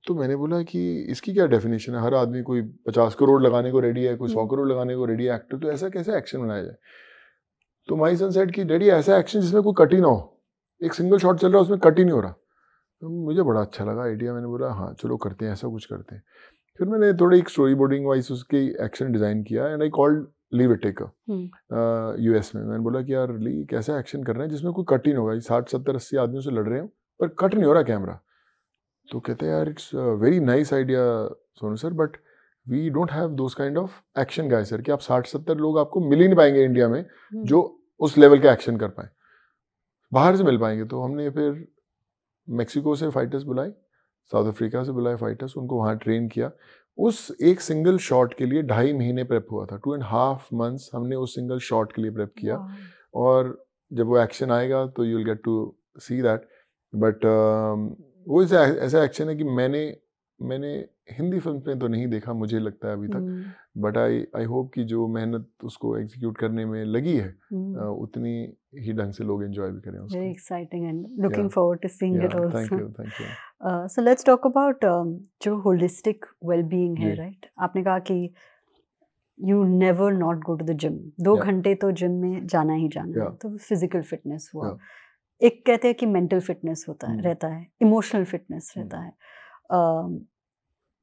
तो मैंने बोला कि इसकी क्या डेफिनेशन है, हर आदमी कोई 50 करोड़ लगाने को रेडी है, कोई 100 करोड़ लगाने को रेडी है एक्टर, तो ऐसा कैसे एक्शन बनाया जाए? तो माई सन सेड कि डैडी ऐसा एक्शन जिसमें कोई कट ही ना हो, एक सिंगल शॉट चल रहा है उसमें कट ही नहीं हो रहा। तो मुझे बड़ा अच्छा लगा आइडिया, मैंने बोला हाँ चलो करते हैं, ऐसा कुछ करते हैं। फिर मैंने थोड़ी एक स्टोरी बोर्डिंग वाइज उसकी एक्शन डिज़ाइन किया and I called Lee Whitaker US में। मैंने बोला कि यार ली कैसा एक्शन कर रहे हैं जिसमें कोई कट ही नहीं होगा, 60-70-80 आदमियों से लड़ रहे हैं पर कट नहीं हो रहा कैमरा। तो कहते हैं यार it's very nice idea Sonu sir, but we don't have those kind of action guy sir, कि आप 60-70 लोग आपको मिल ही नहीं पाएंगे इंडिया में जो उस लेवल के एक्शन कर पाए, बाहर से मिल पाएंगे। तो हमने फिर मेक्सिको से फाइटर्स बुलाए, साउथ अफ्रीका से बुलाए फाइटर्स, उनको वहाँ ट्रेन किया। उस एक सिंगल शॉट के लिए 2.5 महीने प्रेप हुआ था, 2.5 months हमने उस सिंगल शॉट के लिए प्रेप किया। और जब वो एक्शन आएगा तो you will get to see that. But वो ऐसा एक्शन है कि मैंने हिंदी फिल्म में तो नहीं देखा मुझे लगता है अभी तक, बट आई होप कि जो मेहनत उसको एग्जीक्यूट करने में लगी है उतनी ही ढंग से लोग एंजॉय भी करें उसको। Very exciting and looking forward to seeing it also. Thank you. So let's talk about जो holistic well-being है, right? आपने कहा कि you never not go to the gym. 2 घंटे तो जिम में जाना ही जाना है, तो फिजिकल फिटनेस हुआ। एक कहते हैं कि मेंटल फिटनेस होता है, रहता है, इमोशनल फिटनेस रहता है।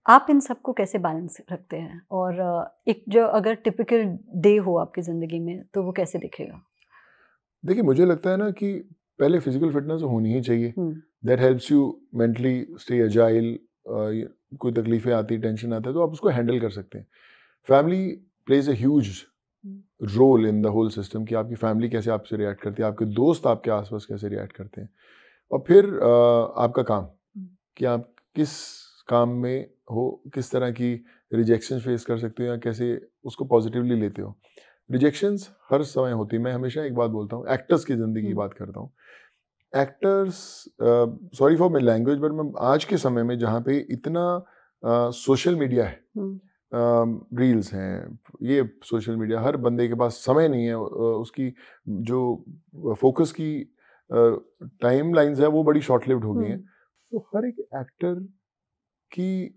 आप इन सबको कैसे बैलेंस रखते हैं? और एक जो अगर टिपिकल डे हो आपकी ज़िंदगी में तो वो कैसे दिखेगा? देखिए मुझे लगता है ना कि पहले फिजिकल फिटनेस होनी ही चाहिए, that helps you mentally stay agile. कोई तकलीफें आती, टेंशन आता है तो आप उसको हैंडल कर सकते हैं। Family plays a huge role in the whole system, कि आपकी फैमिली कैसे आपसे रिएक्ट करती है, आपके दोस्त आपके आसपास कैसे रिएक्ट करते हैं, और फिर आपका काम, कि आप किस काम में हो, किस तरह की रिजेक्शन फेस कर सकते हो या कैसे उसको पॉजिटिवली लेते हो। रिजेक्शंस हर समय होती है। मैं हमेशा एक बात बोलता हूँ, एक्टर्स की ज़िंदगी की बात करता हूँ। Actors, sorry for my language, but मैं आज के समय में जहाँ पे इतना सोशल मीडिया है, रील्स हैं, ये सोशल मीडिया, हर बंदे के पास समय नहीं है, उसकी जो फोकस की टाइम लाइन्स है वो बड़ी शॉर्ट लिव्ड हो गई हैं। तो हर एक एक्टर की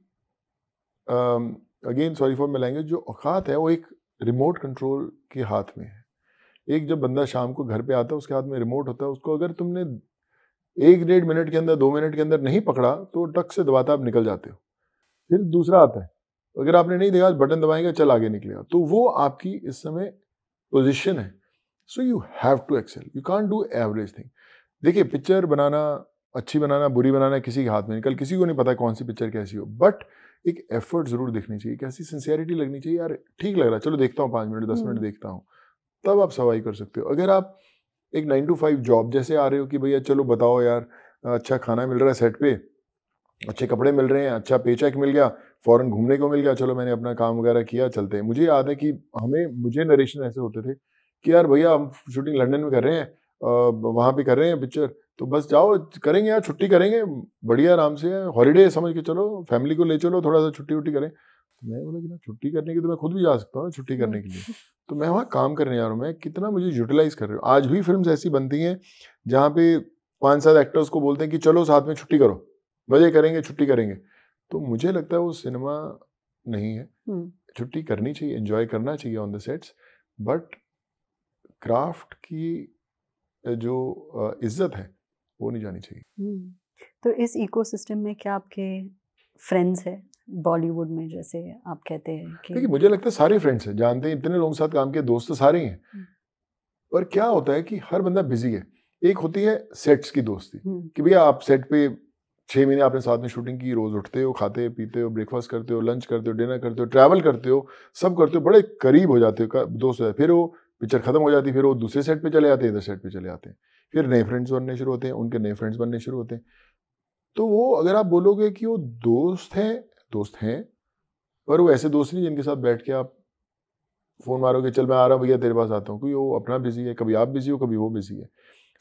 again sorry for my language, जो औकात है वो एक रिमोट कंट्रोल के हाथ में है। एक जब बंदा शाम को घर पे आता है उसके हाथ में रिमोट होता है, उसको अगर तुमने 1-1.5 मिनट के अंदर, 2 मिनट के अंदर नहीं पकड़ा तो टक से दबाता आप निकल जाते हो। फिर दूसरा आता है, अगर आपने नहीं देखा बटन दबाएंगे, चल आगे निकलेगा। तो वो आपकी इस समय पोजीशन है। So you have to excel, you can't do average thing. देखिए पिक्चर बनाना, अच्छी बनाना, बुरी बनाना किसी के हाथ में नहीं, कल किसी को नहीं पता कौन सी पिक्चर कैसी हो, बट एक एफर्ट जरूर दिखनी चाहिए, कैसी सिंसियरिटी लगनी चाहिए, यार ठीक लग रहा है चलो देखता हूँ, 5 मिनट 10 मिनट देखता हूँ, तब आप सर्वाइव कर सकते हो। अगर आप एक 9 to 5 जॉब जैसे आ रहे हो कि भैया चलो बताओ यार, अच्छा खाना मिल रहा है सेट पे, अच्छे कपड़े मिल रहे हैं, अच्छा पे चेक मिल गया, फॉरेन घूमने को मिल गया, चलो मैंने अपना काम वगैरह किया, चलते हैं। मुझे याद है कि मुझे नरेशन ऐसे होते थे कि यार भैया हम शूटिंग लंदन में कर रहे हैं, वहाँ पे कर रहे हैं पिक्चर, तो बस जाओ करेंगे यार, छुट्टी करेंगे बढ़िया आराम से, हॉलीडे समझ के चलो, फैमिली को ले चलो, थोड़ा सा छुट्टी वुट्टी करें। मैं बोला कि ना छुट्टी करने की तो मैं खुद भी जा सकता हूँ ना छुट्टी करने के लिए, तो मैं वहाँ काम करने जा रहा हूँ, मैं कितना मुझे यूटिलाइज कर रहे हो। आज भी फिल्म्स ऐसी बनती हैं जहाँ पे 5-7 एक्टर्स को बोलते हैं कि चलो साथ में छुट्टी करो, मजे करेंगे, छुट्टी करेंगे। तो मुझे लगता है वो सिनेमा नहीं है। छुट्टी करनी चाहिए, एंजॉय करना चाहिए on the sets, but craft की जो इज्जत है वो नहीं जानी चाहिए। तो इस इकोसिस्टम में क्या आपके फ्रेंड्स हैं बॉलीवुड में, जैसे आप कहते हैं कि देखिए मुझे लगता है सारे फ्रेंड्स हैं, जानते हैं इतने लोगों के साथ काम किया, दोस्त तो सारे ही हैं, पर क्या होता है कि हर बंदा बिजी है। एक होती है सेट्स की दोस्ती कि भैया आप सेट पे 6 महीने आपने साथ में शूटिंग की, रोज उठते हो, खाते पीते हो, ब्रेकफास्ट करते हो, लंच करते हो, डिनर करते हो, ट्रैवल करते हो, सब करते हो, बड़े करीब हो जाते हो दोस्त। फिर वो पिक्चर खत्म हो जाती है, फिर वो दूसरे सेट पे चले जाते हैं, इधर सेट पे चले आते हैं, फिर नए फ्रेंड्स बनने शुरू होते हैं, उनके नए फ्रेंड्स बनने शुरू होते हैं। तो वो अगर आप बोलोगे कि वो दोस्त हैं, पर वो ऐसे दोस्त नहीं जिनके साथ बैठ के आप फोन मारोगे चल मैं आ रहा हूँ भैया तेरे पास आता हूँ, क्योंकि वो अपना बिजी है, कभी आप बिजी हो कभी वो बिजी है।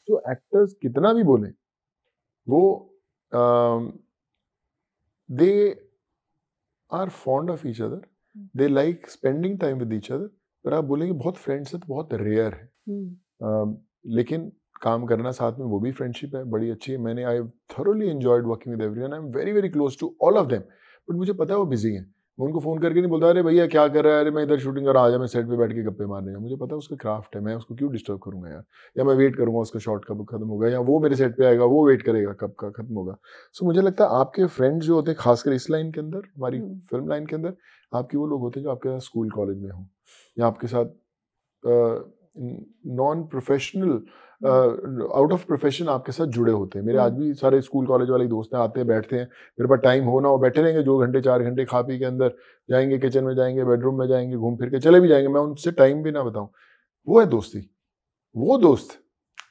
तो एक्टर्स कितना भी बोले, वो they are fond of each other, they like spending time with each other. पर आप बोलेंगे बहुत फ्रेंड्स है तो बहुत रेयर है। लेकिन काम करना साथ में वो भी फ्रेंडशिप है, बड़ी अच्छी है। मैंने I thoroughly enjoyed working with everyone, I am very very close to all of them, but मुझे पता है वो बिजी हैं। मैं उनको फ़ोन करके नहीं बोलता अरे भैया क्या कर रहा है, अरे मैं इधर शूटिंग कर रहा हूँ, आजा मैं सेट पे बैठ के गप्पे मारने जाऊँ। मुझे पता है उसका क्राफ्ट है, मैं उसको क्यों डिस्टर्ब करूँगा यार, या मैं वेट करूँगा उसका शॉट कब खत्म होगा, या वो मेरे सेट पे आएगा वो वेट करेगा कब का खत्म होगा। सो मुझे लगता है आपके फ्रेंड्स जो होते हैं, खासकर इस लाइन के अंदर, हमारी फिल्म लाइन के अंदर, आपकी वो लोग होते हैं जो आपके साथ स्कूल कॉलेज में हों, या आपके साथ non professional out of profession आपके साथ जुड़े होते हैं। मेरे आज भी सारे स्कूल कॉलेज वाले दोस्त हैं, आते हैं बैठते हैं, मेरे पास टाइम हो ना हो बैठे रहेंगे 2 घंटे 4 घंटे, खा पी के अंदर जाएंगे, किचन में जाएंगे, बेडरूम में जाएंगे, घूम फिर के चले भी जाएंगे, मैं उनसे टाइम भी ना बताऊं। वो है दोस्ती। वो दोस्त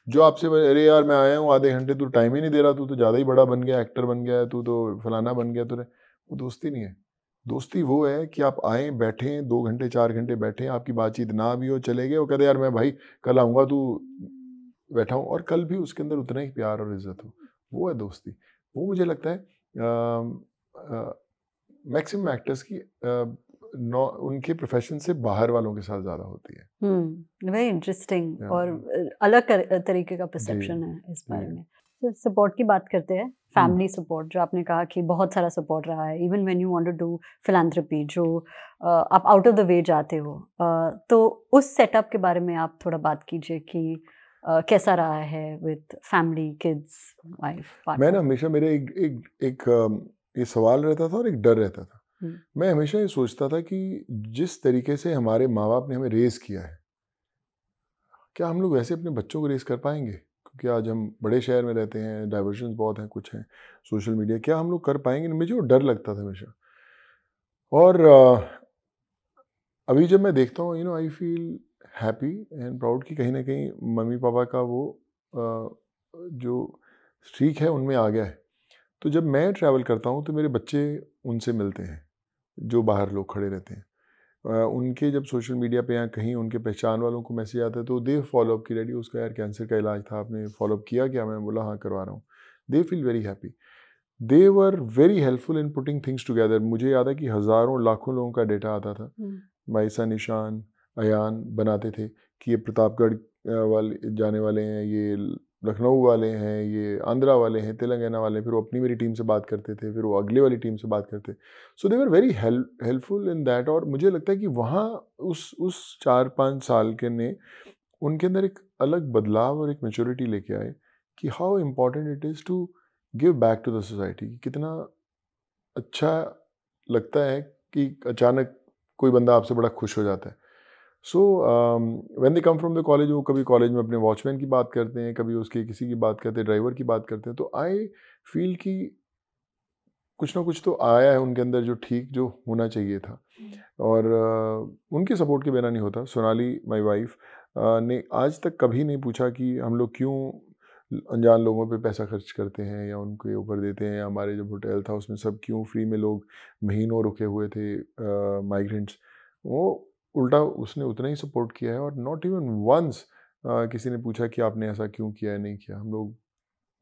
जो आपसे अरे यार मैं आया हूँ आधे घंटे, तू टाइम ही नहीं दे रहा, तू तो ज़्यादा ही बड़ा बन गया, एक्टर बन गया है, तू तो फलाना बन गया, तुझे, वो दोस्ती नहीं है। दोस्ती वो है कि आप आए, बैठें 2 घंटे 4 घंटे बैठें, आपकी बातचीत ना भी हो, चले गए, वो कहते यार मैं भाई कल आऊँगा, तू बैठा हूँ, और कल भी उसके अंदर उतना ही प्यार और इज्जत हो। वो है दोस्ती। वो मुझे लगता है मैक्सिमम एक्टर्स की उनके प्रोफेशन से बाहर वालों के साथ ज़्यादा होती है। वेरी इंटरेस्टिंग और अलग तरीके का परसेप्शन है इस बारे में। तो सपोर्ट की बात करते हैं, फैमिली सपोर्ट, जो आपने कहा कि बहुत सारा सपोर्ट रहा है, even when you want to do philanthropy, जो आप आउट ऑफ द वे जाते हो, तो उस सेटअप के बारे में आप थोड़ा बात कीजिए कि कैसा रहा है with family, kids, wife, partner. मैं ना हमेशा मेरे एक ये सवाल रहता था और एक डर रहता था। मैं हमेशा ये सोचता था कि जिस तरीके से हमारे माँ बाप ने हमें रेज किया है, क्या हम लोग वैसे अपने बच्चों को रेज कर पाएंगे? क्योंकि आज हम बड़े शहर में रहते हैं, डाइवर्जन बहुत हैं, कुछ हैं, सोशल मीडिया, क्या हम लोग कर पाएंगे? मुझे वो डर लगता था हमेशा। और अभी जब मैं देखता हूँ, I feel happy and proud कि कहीं ना कहीं मम्मी पापा का वो जो स्ट्रीक है उनमें आ गया है। तो जब मैं ट्रैवल करता हूँ तो मेरे बच्चे उनसे मिलते हैं जो बाहर लोग खड़े रहते हैं। उनके जब सोशल मीडिया पे या कहीं उनके पहचान वालों को मैसेज आता है तो दे फॉलोअप की रेडी, उसका यार कैंसर का इलाज था, आपने फॉलोअप किया क्या? मैं बोला हाँ करवा रहा हूँ। They feel very happy, they were very helpful in putting things together. मुझे याद है कि हज़ारों लाखों लोगों का डेटा आता था। माइसा, निशान, अयान बनाते थे कि ये प्रतापगढ़ वाले जाने वाले हैं, ये लखनऊ वाले हैं, ये आंध्रा वाले हैं, तेलंगाना वाले हैं। फिर वो अपनी मेरी टीम से बात करते थे, फिर वो अगले वाली टीम से बात करते। So they were very helpful in that. और मुझे लगता है कि वहाँ उस 4-5 साल के ने उनके अंदर एक अलग बदलाव और एक मेच्योरिटी लेके आए कि how important it is to give back to the society. कितना अच्छा लगता है कि अचानक कोई बंदा आपसे बड़ा खुश हो जाता है। So when they come from the college, वो कभी कॉलेज में अपने वॉचमैन की बात करते हैं, कभी उसके किसी की बात करते हैं, ड्राइवर की बात करते हैं, तो आई फील कि कुछ ना कुछ तो आया है उनके अंदर जो ठीक जो होना चाहिए था। और उनके सपोर्ट के बिना नहीं होता। सोनाली माय वाइफ ने आज तक कभी नहीं पूछा कि हम लोग क्यों अनजान लोगों पे पैसा खर्च करते हैं या उनके ऊपर देते हैं, या हमारे जब होटल था उसमें सब क्यों फ्री में लोग महीनों रुके हुए थे माइग्रेंट्स। वो उल्टा उसने उतना ही सपोर्ट किया है, और नॉट इवन वंस किसी ने पूछा कि आपने ऐसा क्यों किया है, नहीं किया। हम लोग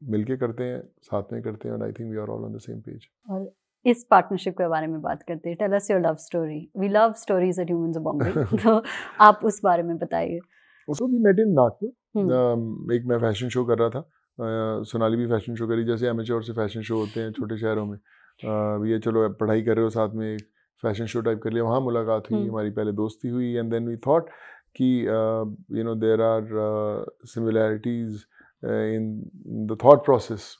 मिलके करते हैं, साथ में करते हैं, और I think we are all on the same page. और इस पार्टनरशिप के बारे में बात करते हैं। Tell us your love story. We love stories at Humans of Bombay. तो आप उस बारे में बताइए। उसको भी मेट इन नागपुर। एक मैं फैशन शो कर रहा था, सोनाली भी फैशन शो करी, जैसे एमेच्योर से फैशन शो होते हैं छोटे शहरों में। ये चलो पढ़ाई कर रहे हो साथ में, एक फैशन शो टाइप कर लिया, वहाँ मुलाकात हुई, हमारी पहले दोस्ती हुई, एंड देन वी थॉट कि you know there are similarities in the thought process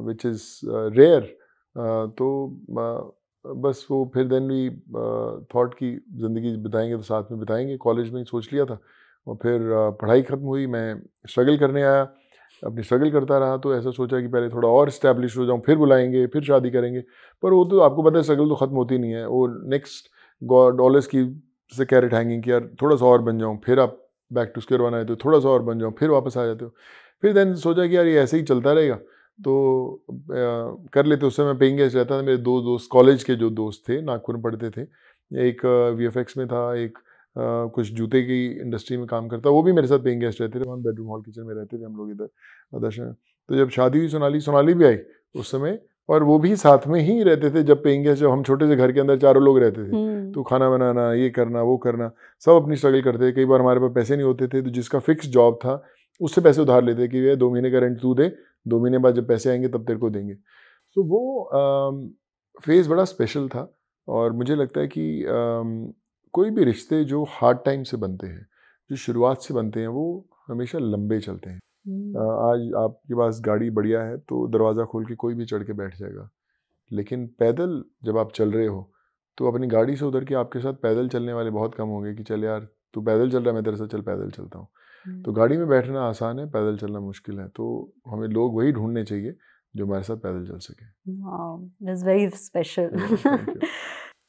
which is rare. तो बस वो फिर देन वी थॉट कि ज़िंदगी बिताएंगे तो साथ में बिताएंगे, कॉलेज में ही सोच लिया था। और फिर पढ़ाई ख़त्म हुई, मैं स्ट्रगल करने आया, अपनी स्ट्रगल करता रहा, तो ऐसा सोचा कि पहले थोड़ा और इस्टेब्लिश हो जाऊँ, फिर बुलाएंगे, फिर शादी करेंगे। पर वो तो आपको पता है स्ट्रगल तो ख़त्म होती नहीं है, वो नेक्स्ट गॉड ऑलवेज की से कैरेट हैंगिंग कि यार थोड़ा सा और बन जाऊँ, फिर आप बैक टू स्क्वायर वन आए तो थोड़ा सा और बन जाऊँ, फिर वापस आ जाते हो। फिर देन सोचा कि यार ये ऐसे ही चलता रहेगा, तो कर लेते। उस समय पेइंग गेस्ट रहता था, मेरे दो दोस्त कॉलेज के जो दोस्त थे नागपुर में पढ़ते थे, एक VFX में था, एक कुछ जूते की इंडस्ट्री में काम करता, वो भी मेरे साथ पेइंग गेस्ट रहते थे, 1 बेडरूम हॉल किचन में रहते थे हम लोग इधर आदर्श में। तो जब शादी हुई सोनाली भी आई उस समय, और वो भी साथ में ही रहते थे जब पेइंग गेस्ट, जब हम छोटे से घर के अंदर चारों लोग रहते थे, तो खाना बनाना, ये करना, वो करना, सब अपनी स्ट्रगल करते थे। कई बार हमारे पास पैसे नहीं होते थे, तो जिसका फिक्स जॉब था उससे पैसे उधार लेते कि ये 2 महीने का रेंट तू दे, 2 महीने बाद जब पैसे आएंगे तब तेरे को देंगे। तो वो फेज़ बड़ा स्पेशल था। और मुझे लगता है कि कोई भी रिश्ते जो हार्ड टाइम से बनते हैं, जो शुरुआत से बनते हैं, वो हमेशा लंबे चलते हैं। आज आपके पास गाड़ी बढ़िया है तो दरवाज़ा खोल के कोई भी चढ़ के बैठ जाएगा, लेकिन पैदल जब आप चल रहे हो तो अपनी गाड़ी से उतर के आपके साथ पैदल चलने वाले बहुत कम होंगे कि चल यार तू पैदल चल रहा है, मैं तेरे साथ चल पैदल चलता हूँ। तो गाड़ी में बैठना आसान है, पैदल चलना मुश्किल है। तो हमें लोग वही ढूंढने चाहिए जो हमारे साथ पैदल चल सके। That's very special.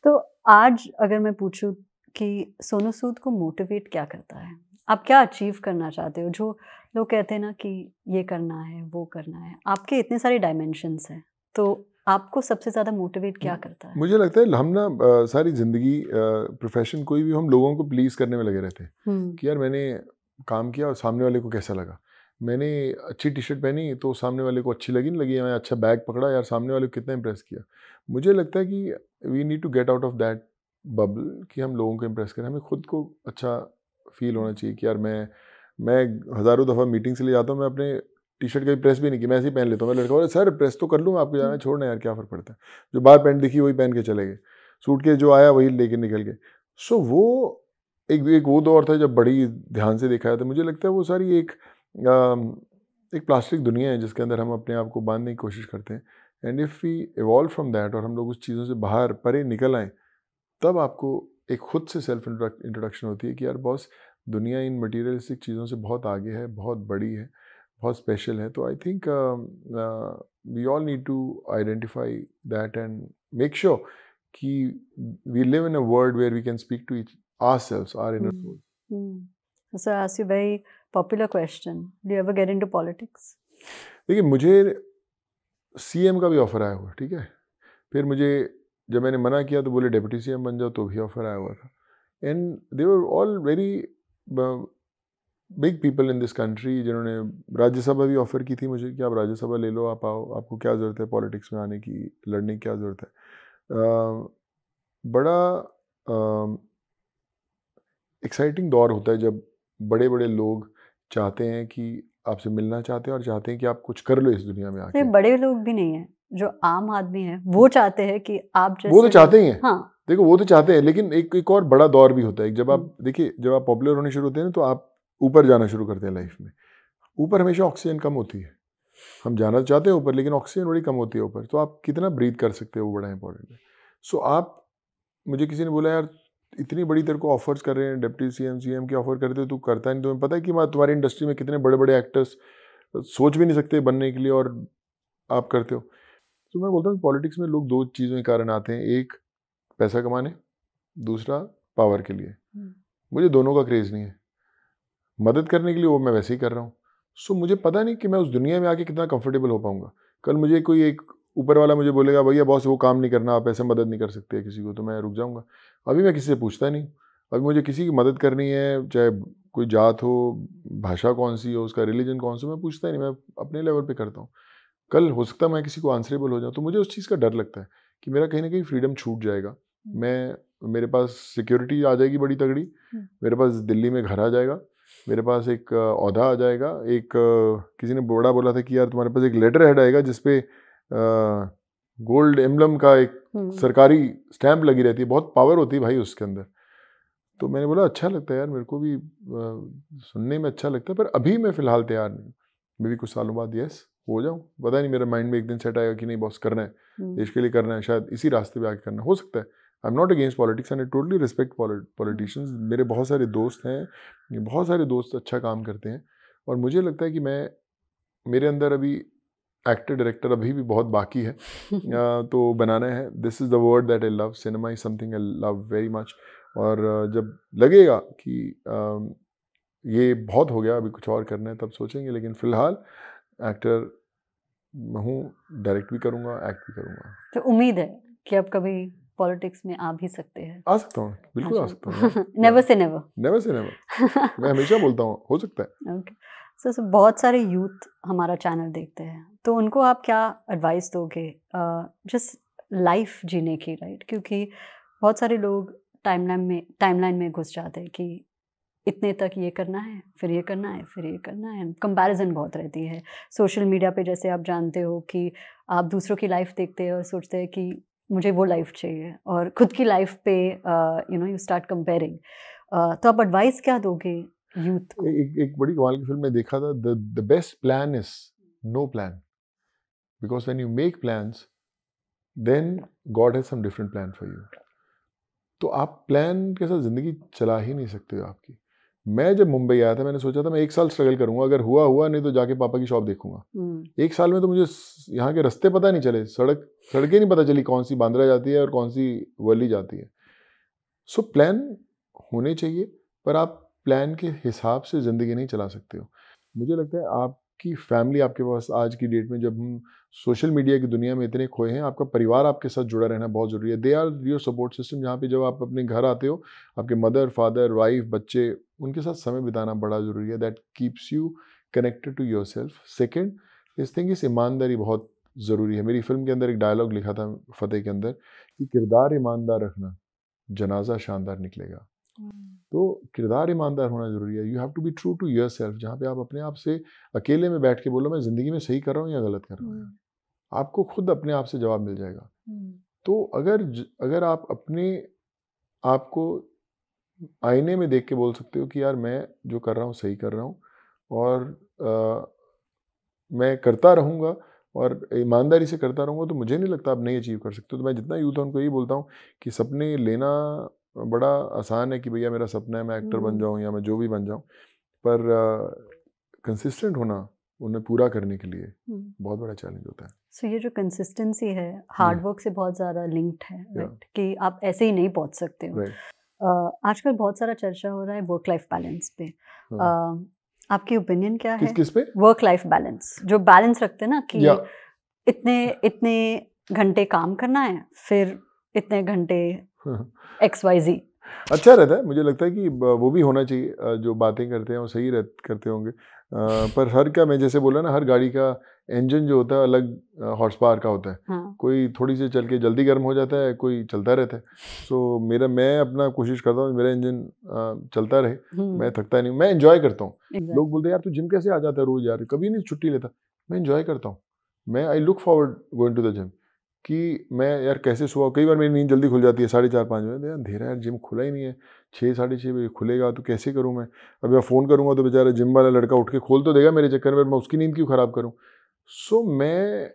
तो आज अगर मैं पूछूं कि सोनू सूद को मोटिवेट क्या करता है, आप क्या अचीव करना चाहते हो? जो लोग कहते हैं ना कि ये करना है, वो करना है, आपके इतने सारे डायमेंशंस हैं, तो आपको सबसे ज़्यादा मोटिवेट क्या करता है? मुझे लगता है हम ना सारी ज़िंदगी प्रोफेशन कोई भी, हम लोगों को प्लीज़ करने में लगे रहते हैं कि यार मैंने काम किया और सामने वाले को कैसा लगा, मैंने अच्छी टी शर्ट पहनी तो सामने वाले को अच्छी लगी नहीं लगी, मैं अच्छा बैग पकड़ा यार सामने वाले को कितना इंप्रेस किया। मुझे लगता है कि we need to get out of that bubble कि हम लोगों को इम्प्रेस करें। हमें खुद को अच्छा फील होना चाहिए कि यार मैं हज़ारों दफ़ा मीटिंग से ले जाता हूँ, मैं अपने टी शर्ट का प्रेस भी नहीं की, मैं ऐसे ही पहन लेता हूँ। मैं लड़का बोला सर प्रेस तो कर लूँ, आपको जाना छोड़ना यार क्या फ़र्क पड़ता है, जो बाहर पैंट दिखी वही पहन के चले गए, सूट के जो आया वही लेके निकल गए। सो वो एक वो दौर था जब बड़ी ध्यान से देखा था। मुझे लगता है वो सारी एक प्लास्टिक दुनिया है जिसके अंदर हम अपने आप को बांधने की कोशिश करते हैं। And if we evolve from that और हम लोग उस चीज़ों से बाहर परे निकल आएँ, तब आपको एक खुद से सेल्फ इंट्रोडक्शन होती है कि यार बॉस दुनिया इन मटीरियलिस्टिक चीज़ों से बहुत आगे है, बहुत बड़ी है, बहुत स्पेशल है। तो I think we all need to identify that and make sure कि we live in a world where we can speak to ourselves, our inner soul. So I ask you a very popular question. Do you ever get into politics? देखिए मुझे CM का भी offer आया हुआ, ठीक है। फिर मुझे जब मैंने मना किया तो बोले डेप्यूटी CM बन जाओ, तो भी ऑफर आया हुआ था। And they were all very big people in this country, जिन्होंने राज्यसभा भी ऑफर की थी मुझे कि आप राज्यसभा ले लो, आप आओ, आपको क्या ज़रूरत है पॉलिटिक्स में आने की, लड़ने की क्या ज़रूरत है। बड़ा एक्साइटिंग दौर होता है जब बड़े बड़े लोग चाहते हैं कि आपसे मिलना चाहते हैं और चाहते हैं कि आप कुछ कर लो इस दुनिया में आके। बड़े लोग भी नहीं है, जो आम आदमी है वो चाहते हैं कि आप जैसे, वो तो चाहते ही हैं। हाँ देखो वो तो चाहते हैं, लेकिन एक और बड़ा दौर भी होता है जब आप देखिए, जब आप पॉपुलर होने शुरू होते हैं तो आप ऊपर जाना शुरू करते हैं लाइफ में। ऊपर हमेशा ऑक्सीजन कम होती है, हम जाना चाहते हैं ऊपर, लेकिन ऑक्सीजन बड़ी कम होती है ऊपर, तो आप कितना ब्रीथ कर सकते हो वो बड़ा इंपॉर्टेंट है। सो आप, मुझे किसी ने बोला यार इतनी बड़ी तेरे को ऑफर्स कर रहे हैं, डिप्टी CM की ऑफर करते हो, तू करता नहीं। तुम्हें पता है कि तुम्हारी इंडस्ट्री में कितने बड़े बड़े एक्टर्स सोच भी नहीं सकते बनने के लिए और आप करते हो। तो मैं बोलता हूँ पॉलिटिक्स में लोग दो चीज़ों के कारण आते हैं, एक पैसा कमाने, दूसरा पावर के लिए। मुझे दोनों का क्रेज़ नहीं है, मदद करने के लिए वो मैं वैसे ही कर रहा हूँ। सो मुझे पता नहीं कि मैं उस दुनिया में आके कितना कंफर्टेबल हो पाऊँगा। कल मुझे कोई एक ऊपर वाला मुझे बोलेगा भैया बॉस वो काम नहीं करना, आप ऐसे मदद नहीं कर सकते किसी को, तो मैं रुक जाऊँगा। अभी मैं किसी से पूछता नहीं, अभी मुझे किसी की मदद करनी है, चाहे कोई जात हो, भाषा कौन सी हो, उसका रिलीजन कौन सा, मैं पूछता ही नहीं, मैं अपने लेवल पे करता हूँ। कल हो सकता है मैं किसी को आंसरेबल हो जाऊँ, तो मुझे उस चीज़ का डर लगता है कि मेरा कहीं ना कहीं फ्रीडम छूट जाएगा। मेरे पास सिक्योरिटी आ जाएगी बड़ी तगड़ी, मेरे पास दिल्ली में घर आ जाएगा, मेरे पास एक ओहदा आ जाएगा, एक किसी ने बड़ा बोला था कि यार तुम्हारे पास एक लेटर हेड आएगा जिसपे गोल्ड एम्बलम का एक सरकारी स्टैंप लगी रहती है, बहुत पावर होती है भाई उसके अंदर। तो मैंने बोला अच्छा लगता है यार, मेरे को भी सुनने में अच्छा लगता है, पर अभी मैं फ़िलहाल तैयार नहीं। मैं भी कुछ सालों बाद यस हो जाऊँ, पता नहीं मेरे माइंड में एक दिन सेट आएगा कि नहीं बॉस करना है, देश के लिए करना है, शायद इसी रास्ते पे आगे करना हो सकता है। I am not against politics and I totally respect politicians. मेरे बहुत सारे दोस्त हैं, बहुत सारे दोस्त अच्छा काम करते हैं, और मुझे लगता है कि मेरे अंदर अभी एक्टर डायरेक्टर अभी भी बहुत बाकी है तो बनाना है। This is the word that I love, cinema is something I love very much. और जब लगेगा कि ये बहुत हो गया, अभी कुछ और करना है, तब सोचेंगे, लेकिन फ़िलहाल एक्टर हूँ, डायरेक्ट भी करूँगा, एक्ट भी करूँगा। तो उम्मीद है कि अब कभी पॉलिटिक्स में आ भी सकते हैं? आ सकता हूँ, बिल्कुल आ सकता हूँ। Never say never. Never say never. मैं हमेशा बोलता हूँ हो सकता है। ओके। सो बहुत सारे यूथ हमारा चैनल देखते हैं, तो उनको आप क्या एडवाइस दोगे जस्ट लाइफ जीने की, राइट? क्योंकि बहुत सारे लोग टाइमलाइन में घुस जाते हैं कि इतने तक ये करना है, फिर ये करना है, फिर ये करना है। कंपैरिजन बहुत रहती है सोशल मीडिया पे, जैसे आप जानते हो कि आप दूसरों की लाइफ देखते हैं और सोचते हैं कि मुझे वो लाइफ चाहिए, और खुद की लाइफ पे यू स्टार्ट कंपेयरिंग। तो आप एडवाइस क्या दोगे यूथ को? एक बड़ी कमाल की फिल्म में देखा था, the best plan is no plan, because when you make plans then God has some different plan for you. तो आप प्लान के साथ ज़िंदगी चला ही नहीं सकते हो आपकी। मैं जब मुंबई आया था, मैंने सोचा था मैं 1 साल स्ट्रगल करूंगा, अगर हुआ हुआ, नहीं तो जाके पापा की शॉप देखूंगा। 1 साल में तो मुझे यहाँ के रास्ते पता नहीं चले, सड़कें नहीं पता चली कौन सी बांद्रा जाती है और कौन सी वर्ली जाती है। सो प्लान होने चाहिए, पर आप प्लान के हिसाब से ज़िंदगी नहीं चला सकते हो। मुझे लगता है आपकी फैमिली आपके पास, आज की डेट में जब हम सोशल मीडिया की दुनिया में इतने खोए हैं, आपका परिवार आपके साथ जुड़ा रहना बहुत ज़रूरी है। They are your support system. जहाँ पे जब आप अपने घर आते हो, आपके मदर, फादर, वाइफ, बच्चे, उनके साथ समय बिताना बड़ा ज़रूरी है। That keeps you connected to yourself. Second इस थिंग इस ईमानदारी बहुत ज़रूरी है। मेरी फिल्म के अंदर एक डायलॉग लिखा था फतेह के अंदर कि किरदार ईमानदार रखना, जनाजा शानदार निकलेगा। तो किरदार ईमानदार होना ज़रूरी है। You have to be true to yourself, जहाँ पे आप अपने आप से अकेले में बैठ के बोलो मैं ज़िंदगी में सही कर रहा हूँ या गलत कर रहा हूँ, आपको खुद अपने आप से जवाब मिल जाएगा। तो अगर आप अपने आप को आईने में देख के बोल सकते हो कि यार मैं जो कर रहा हूँ सही कर रहा हूँ, और मैं करता रहूँगा और ईमानदारी से करता रहूँगा, तो मुझे नहीं लगता आप नहीं अचीव कर सकते। तो मैं जितना यूथ है उनको यही बोलता हूँ कि सपने लेना बड़ा आसान है कि भैया मेरा सपना है मैं एक्टर बन जाऊँ या मैं जो भी बन जाऊँ, पर कंसिस्टेंट होना उन्हें पूरा करने के लिए बहुत बड़ा चैलेंज होता है। सो ये जो कंसिस्टेंसी है हार्ड वर्क से बहुत ज़्यादा लिंक्ड है, राइट? कि आप ऐसे ही नहीं पहुंच सकते हो। आजकल बहुत सारा चर्चा हो रहा है वर्क लाइफ बैलेंस पे। आपकी ओपिनियन क्या है? किस पे? वर्क लाइफ बैलेंस, जो बैलेंस रखते हैं ना कि इतने घंटे काम करना है, फिर इतने घंटे XYZ। अच्छा रहता है, मुझे लगता है कि वो भी होना चाहिए। जो बातें करते हैं वो सही करते होंगे, पर हर का, मैं जैसे बोला ना, हर गाड़ी का इंजन जो होता है अलग हॉर्स पावर का होता है। हाँ। कोई थोड़ी सी चल के जल्दी गर्म हो जाता है, कोई चलता रहता है। सो मैं अपना कोशिश करता हूँ मेरा इंजन चलता रहे, मैं थकता नहीं, मैं एंजॉय करता हूँ। लोग बोलते हैं यार तू जिम कैसे आ जाता है रोज, यार कभी नहीं छुट्टी लेता। मैं एंजॉय करता हूँ, मैं I look forward going to the gym, कि मैं यार कैसे सुबह, कई बार मेरी नींद जल्दी खुल जाती है 4:30-5 बजे, यार अंधेरा, यार जिम खुला ही नहीं है, 6-6:30 बजे खुलेगा तो कैसे करूँ मैं। अभी मैं फ़ोन करूँगा तो बेचारा जिम वाला लड़का उठ के खोल तो देगा मेरे चक्कर में, मैं उसकी नींद क्यों ख़राब करूँ। सो मैं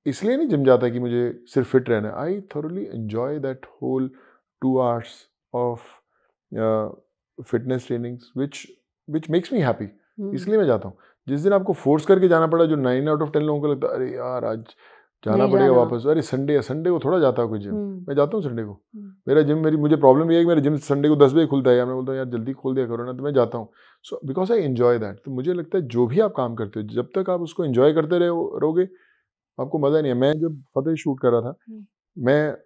इसलिए नहीं जिम जाता कि मुझे सिर्फ फिट रहना है। I thoroughly enjoy that whole 2 hours of fitness trainings which makes me happy, इसलिए मैं जाता हूँ। जिस दिन आपको फोर्स करके जाना पड़ा, जो 9 out of 10 लोगों को लगता है अरे यार आज जाना पड़ेगा वापस, अरे संडे है, संडे को थोड़ा जाता है कोई जिम। मैं जाता हूँ संडे को, मेरा जिम, मुझे प्रॉब्लम ये है कि मेरा जिम संडे को 10 बजे खुलता है, या मैं बोलता हूँ यार जल्दी खोल दिया करो ना, तो मैं जाता हूँ। So because I enjoy that. तो मुझे लगता है जो भी आप काम करते हो, जब तक आप उसको एन्जॉय करते रहोगे, आपको मज़ा नहीं है। मैं जब फतेह शूट कर रहा था, मैं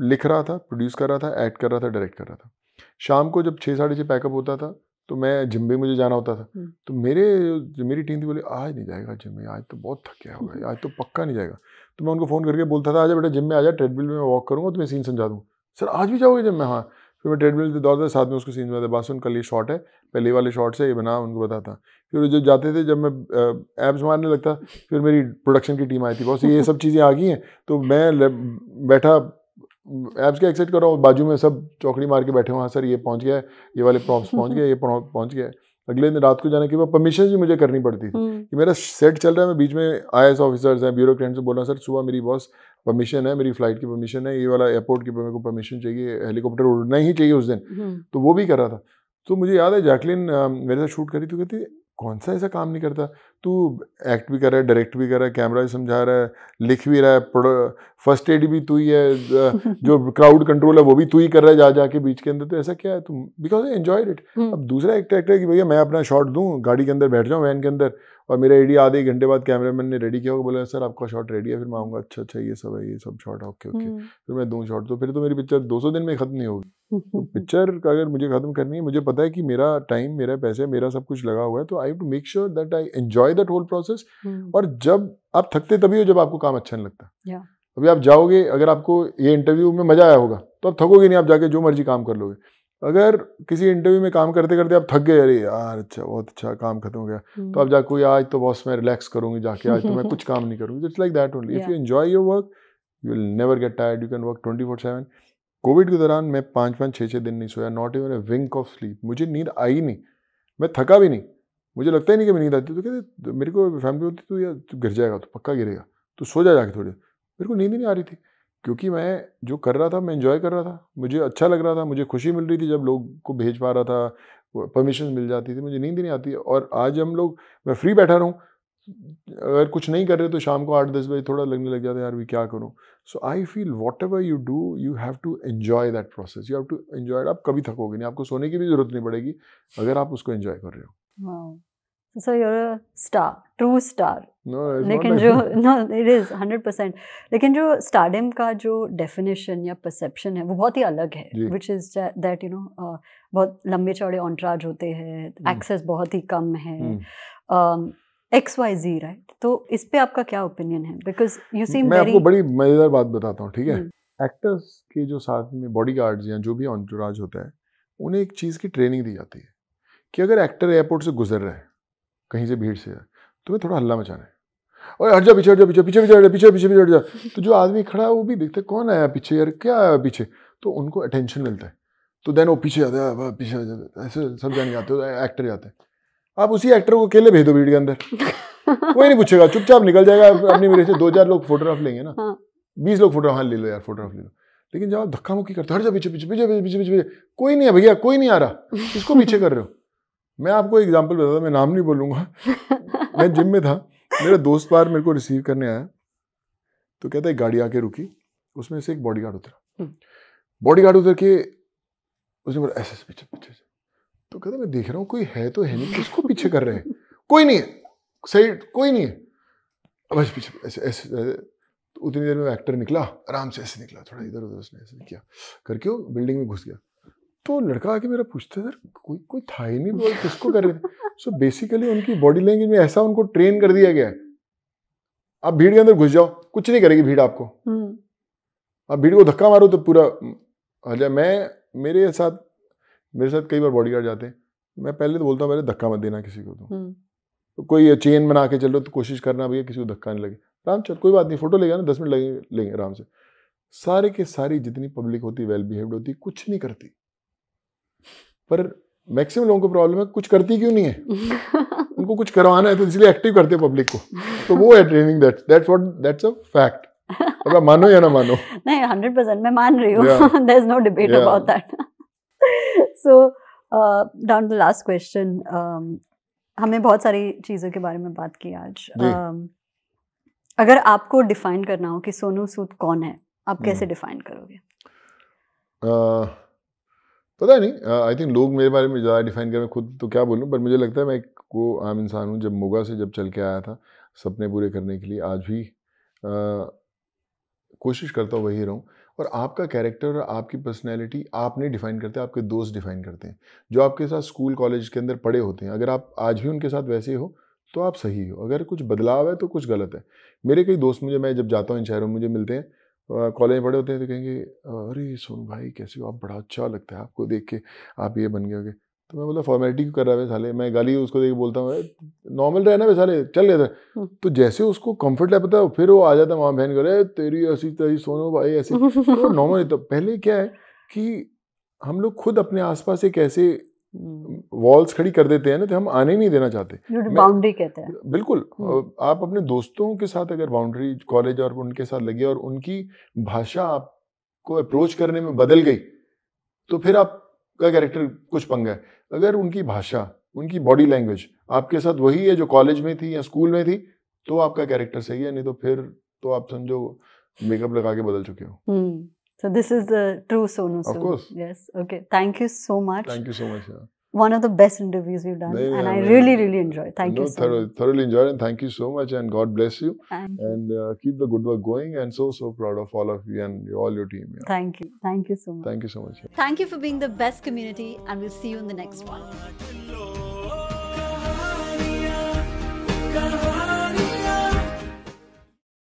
लिख रहा था, प्रोड्यूस कर रहा था, एक्ट कर रहा था, डायरेक्ट कर रहा था। शाम को जब 6-6:30 पैकअप होता था, तो मैं जिम भी मुझे जाना होता था। तो मेरी टीम थी, बोले आज नहीं जाएगा जिम में, आज तो बहुत थक गया होगा, आज तो पक्का नहीं जाएगा। तो मैं उनको फ़ोन करके बोलता था, आजा बेटा जिम में आजा, ट्रेडमिल में वॉक करूँगा, तुम्हें सीन समझा दूँ। सर आज भी जाओगे जिम में? हाँ। फिर मैं ट्रेडमिल से दौड़ता, साथ में उसको सीन समझाता, बासुन कल ये शॉट है, पहले वाले शॉट से ये बना, उनको बताता। फिर जब जाते थे, जब मैं एब्स मारने लगता, फिर मेरी प्रोडक्शन की टीम आई थी, बॉस ये सब चीज़ें आ गई हैं, तो मैं बैठा एब्स के एक्सेट कर रहा हूँ, बाजू में सब चौकड़ी मार के बैठे हुए, हाँ सर ये पहुँच गया है, ये वाले प्रॉप्स पहुँच गए, ये पहुँच गया है। अगले दिन रात को जाने के बाद परमिशन भी मुझे करनी पड़ती थी कि मेरा सेट चल रहा है, मैं बीच में IAS ऑफिसर्स हैं, ब्यूरोक्रेट से बोल रहा हूँ, सर सुबह मेरी बॉस परमिशन है, मेरी फ्लाइट की परमिशन है, ये वाला एयरपोर्ट की मेरे को परमिशन चाहिए, हेलीकॉप्टर उड़ना ही चाहिए उस दिन। तो वो भी कर रहा था। तो मुझे याद है जैकलिन मेरे साथ शूट करी, तो कहती कौन सा ऐसा काम नहीं करता, तू एक्ट भी कर रहा है, डायरेक्ट भी कर रहा है, कैमरा भी समझा रहा है, लिख भी रहा है, फर्स्ट एड भी तू ही है, जो क्राउड कंट्रोल है वो भी तू ही कर रहा है जाके बीच के अंदर, तो ऐसा क्या है तुम? Because I enjoyed it. अब दूसरा एक्टर है कि भैया मैं अपना शॉट दूं, गाड़ी के अंदर बैठ जाऊं, वैन के अंदर, और मेरा एडी आधे एक घंटे बाद कैमरामैन ने रेडी किया होगा, बोला सर आपका शॉट रेडी है, फिर मैं आऊँगा, अच्छा ये सब है, ये सब शॉट है, ओके फिर मैं दूँ शॉट, तो फिर तो मेरी पिक्चर 200 दिन में खत्म नहीं होगी। तो पिक्चर का अगर मुझे खत्म करनी है, मुझे पता है कि मेरा टाइम, मेरा पैसे, मेरा सब कुछ लगा हुआ है, तो I have to make sure that I enjoy that whole process. और जब आप थकते तभी हो जब आपको काम अच्छा नहीं लगता। अभी आप जाओगे, अगर आपको ये इंटरव्यू में मजा आया होगा तो आप थकोगे नहीं, आप जाके जो मर्जी काम कर लोगे। अगर किसी इंटरव्यू में काम करते करते आप थक गए, अरे यार अच्छा बहुत अच्छा काम खत्म हो गया, तो आप जाके आज तो बॉस मैं रिलैक्स करूंगी जाके, आज तो मैं कुछ काम नहीं करूंगी। It's like that only. If you enjoy your work you will never get tired, you can work 24/7। Covid के दौरान मैं 5-5, 6-6 दिन नहीं सोया, not even a wink of sleep. मुझे नींद आई नहीं, मैं थका भी नहीं, मुझे लगता ही नहीं कि मैं नींद आती। तो कहते मेरे को फैमिली होती तो यार तू गिर जाएगा, तो पक्का गिरेगा, तो सो जा जाके थोड़ी। मेरे को नींद ही नहीं आ रही थी, क्योंकि मैं जो कर रहा था मैं एंजॉय कर रहा था, मुझे अच्छा लग रहा था, मुझे खुशी मिल रही थी जब लोग को भेज पा रहा था, परमिशन मिल जाती थी, मुझे नींद ही नहीं आती। और आज हम लोग, मैं फ्री बैठा रहूँ, अगर कुछ नहीं कर रहे तो शाम को 8-10 बजे थोड़ा लगने लग जाता है यार भी क्या करूँ। So I feel whatever you do you have to enjoy that process, you have to enjoy. आप कभी थकोगे नहीं, आपको सोने की भी जरूरत नहीं पड़ेगी अगर आप उसको एंजॉय कर रहे हो। So you're a star, true star. No, it's लेकिन not जो no it is 100%, लेकिन जो स्टारडम का जो डेफिनेशन या परसेप्शन है वो बहुत ही अलग है, which is that you know बहुत लंबे चौड़े ऑन्ट्राज होते हैं, एक्सेस बहुत ही कम है, XYZ राइट। तो इस पे आपका क्या ओपिनियन है? बिकॉज यू सीम मैं आपको बड़ी मजेदार बात बताता हूँ, ठीक है। एक्टर्स के जो साथ में बॉडीगार्ड्स या जो भी ऑन्टराज होता है, उन्हें एक चीज़ की ट्रेनिंग दी जाती है कि अगर एक्टर एयरपोर्ट से गुजर रहा है, कहीं से भीड़ से है, तुम्हें थोड़ा हल्ला मचाना है, और हट जा पीछे, हट जा पीछे, पीछे पीछे हट जा। तो जो आदमी खड़ा है वो भी देखते कौन आया पीछे, यार क्या आया पीछे, तो उनको अटेंशन मिलता है, तो देन वो पीछे आता है, पीछे ऐसे सब जाने आते हो, एक्टर जाते हैं। आप उसी एक्टर को अकेले भेज दो भीड़ के अंदर, कोई नहीं पूछेगा, चुपचाप निकल जाएगा अपनी। मेरे से 2-4 लोग फोटोग्राफ लेंगे ना, 20 लोग फोटोग्राफ, हाँ ले लो यार फोटोग्राफ ले लो। लेकिन जब आप धक्का मुक्की करते हो, हट जा पीछे पीछे पीछे पीछे पीछे, कोई नहीं है भैया, कोई नहीं आ रहा, किसको पीछे कर रहे हो? मैं आपको एग्जाम्पल बताता, मैं नाम नहीं बोलूँगा। मैं जिम में था, मेरा दोस्त बार मेरे को रिसीव करने आया, तो कहता है गाड़ी आके रुकी, उसमें से एक बॉडीगार्ड उतरा, बॉडीगार्ड उतर के उसने बोला ऐसे पीछे पीछे, तो कहता मैं देख रहा हूँ कोई है तो है नहीं, किसको पीछे कर रहे हैं? कोई नहीं है, सही कोई नहीं है, बस पीछे ऐसे ऐसे। तो उतनी देर में एक्टर निकला, आराम से ऐसे निकला, थोड़ा इधर उधर उसने ऐसे किया करके वो बिल्डिंग में घुस गया। तो लड़का आके मेरा पूछता है सर कोई था ही नहीं, बोल किसको कर रहे थे? सो बेसिकली उनकी बॉडी लैंग्वेज में ऐसा उनको ट्रेन कर दिया गया है, आप भीड़ के अंदर घुस जाओ, कुछ नहीं करेगी भीड़ आपको, आप भीड़ को धक्का मारो तो पूरा। मेरे साथ कई बार बॉडीगार्ड जाते हैं, मैं पहले तो बोलता हूँ पहले धक्का मत देना किसी को, तो कोई चेन बना के चल रहे हो तो कोशिश करना भैया किसी को धक्का नहीं लगे, आराम चल, कोई बात नहीं, फोटो लेगा ना 10 मिनट लेंगे आराम से। सारे के सारी जितनी पब्लिक होती वेल बिहेव्ड होती, कुछ नहीं करती, पर मैक्सिमम लोगों को प्रॉब्लम है कुछ करती क्यों नहीं है। उनको कुछ करवाना है तो इसलिए एक्टिव करते हैं पब्लिक को, तो वो है ट्रेनिंग, दैट्स अ फैक्ट। अब आप मानो या ना मानो। नहीं 100% मैं मान रही हूँ, there is no debate about that. So down the last question, हमने बहुत सारी चीज़ों के बारे में बात की आज। अगर आपको डिफाइन करना हो कि सोनू सूद कौन है, आप कैसे डिफाइन करोगे? पता नहीं, आई थिंक लोग मेरे बारे में ज़्यादा डिफाइन करें, खुद तो क्या बोलूँ, पर मुझे लगता है मैं वो आम इंसान हूँ। जब मोगा से चल के आया था सपने पूरे करने के लिए, आज भी कोशिश करता हूँ वही रहूँ। और आपका कैरेक्टर और आपकी पर्सनैलिटी आप नहीं डिफाइन करते, आपके दोस्त डिफाइन करते हैं जो आपके साथ स्कूल कॉलेज के अंदर पढ़े होते हैं। अगर आप आज भी उनके साथ वैसे हो तो आप सही हो, अगर कुछ बदलाव है तो कुछ गलत है। मेरे कई दोस्त मुझे, मैं जब जाता हूँ इन शहरों में, मुझे मिलते हैं, कॉलेज में पढ़े होते हैं तो कहेंगे अरे सोनू भाई कैसे हो आप, बड़ा अच्छा लगता है आपको देख के, आप ये बन गए होगे। तो मैं बोला फॉर्मेलिटी क्यों कर रहा है साले, मैं गाली उसको देख के बोलता हूँ नॉर्मल रहना वे साले, चल गए थे। तो जैसे उसको कंफर्ट लगता है फिर वो आ जाता है वहाँ, बहन करे तेरी ऐसी तेरी सोनू भाई ऐसी, तो नॉर्मल। तो पहले क्या है कि हम लोग खुद अपने आसपास एक ऐसे वॉल्स खड़ी कर देते हैं ना, तो हम आने ही नहीं देना चाहते, बाउंड्री कहते हैं। बिल्कुल। आप अपने दोस्तों के साथ अगर बाउंड्री कॉलेज और उनके साथ लगी और उनकी भाषा आपको अप्रोच करने में बदल गई तो फिर आपका कैरेक्टर कुछ पंगा है। अगर उनकी भाषा, उनकी बॉडी लैंग्वेज आपके साथ वही है जो कॉलेज में थी या स्कूल में थी, तो आपका कैरेक्टर सही है, नहीं तो फिर तो आप समझो मेकअप लगा के बदल चुके हो। So this is the true Sonu Sood. Of course. Yes. Okay. Thank you so much. Thank you so much. Yeah. One of the best interviews we've done, and I really enjoyed. Thank you so much. Thoroughly enjoyed, and thank you so much, and God bless you. And Keep the good work going, and so proud of all of you and all your team. Yeah. Thank you so much. Thank you so much. Yeah. Thank you for being the best community, and we'll see you in the next one.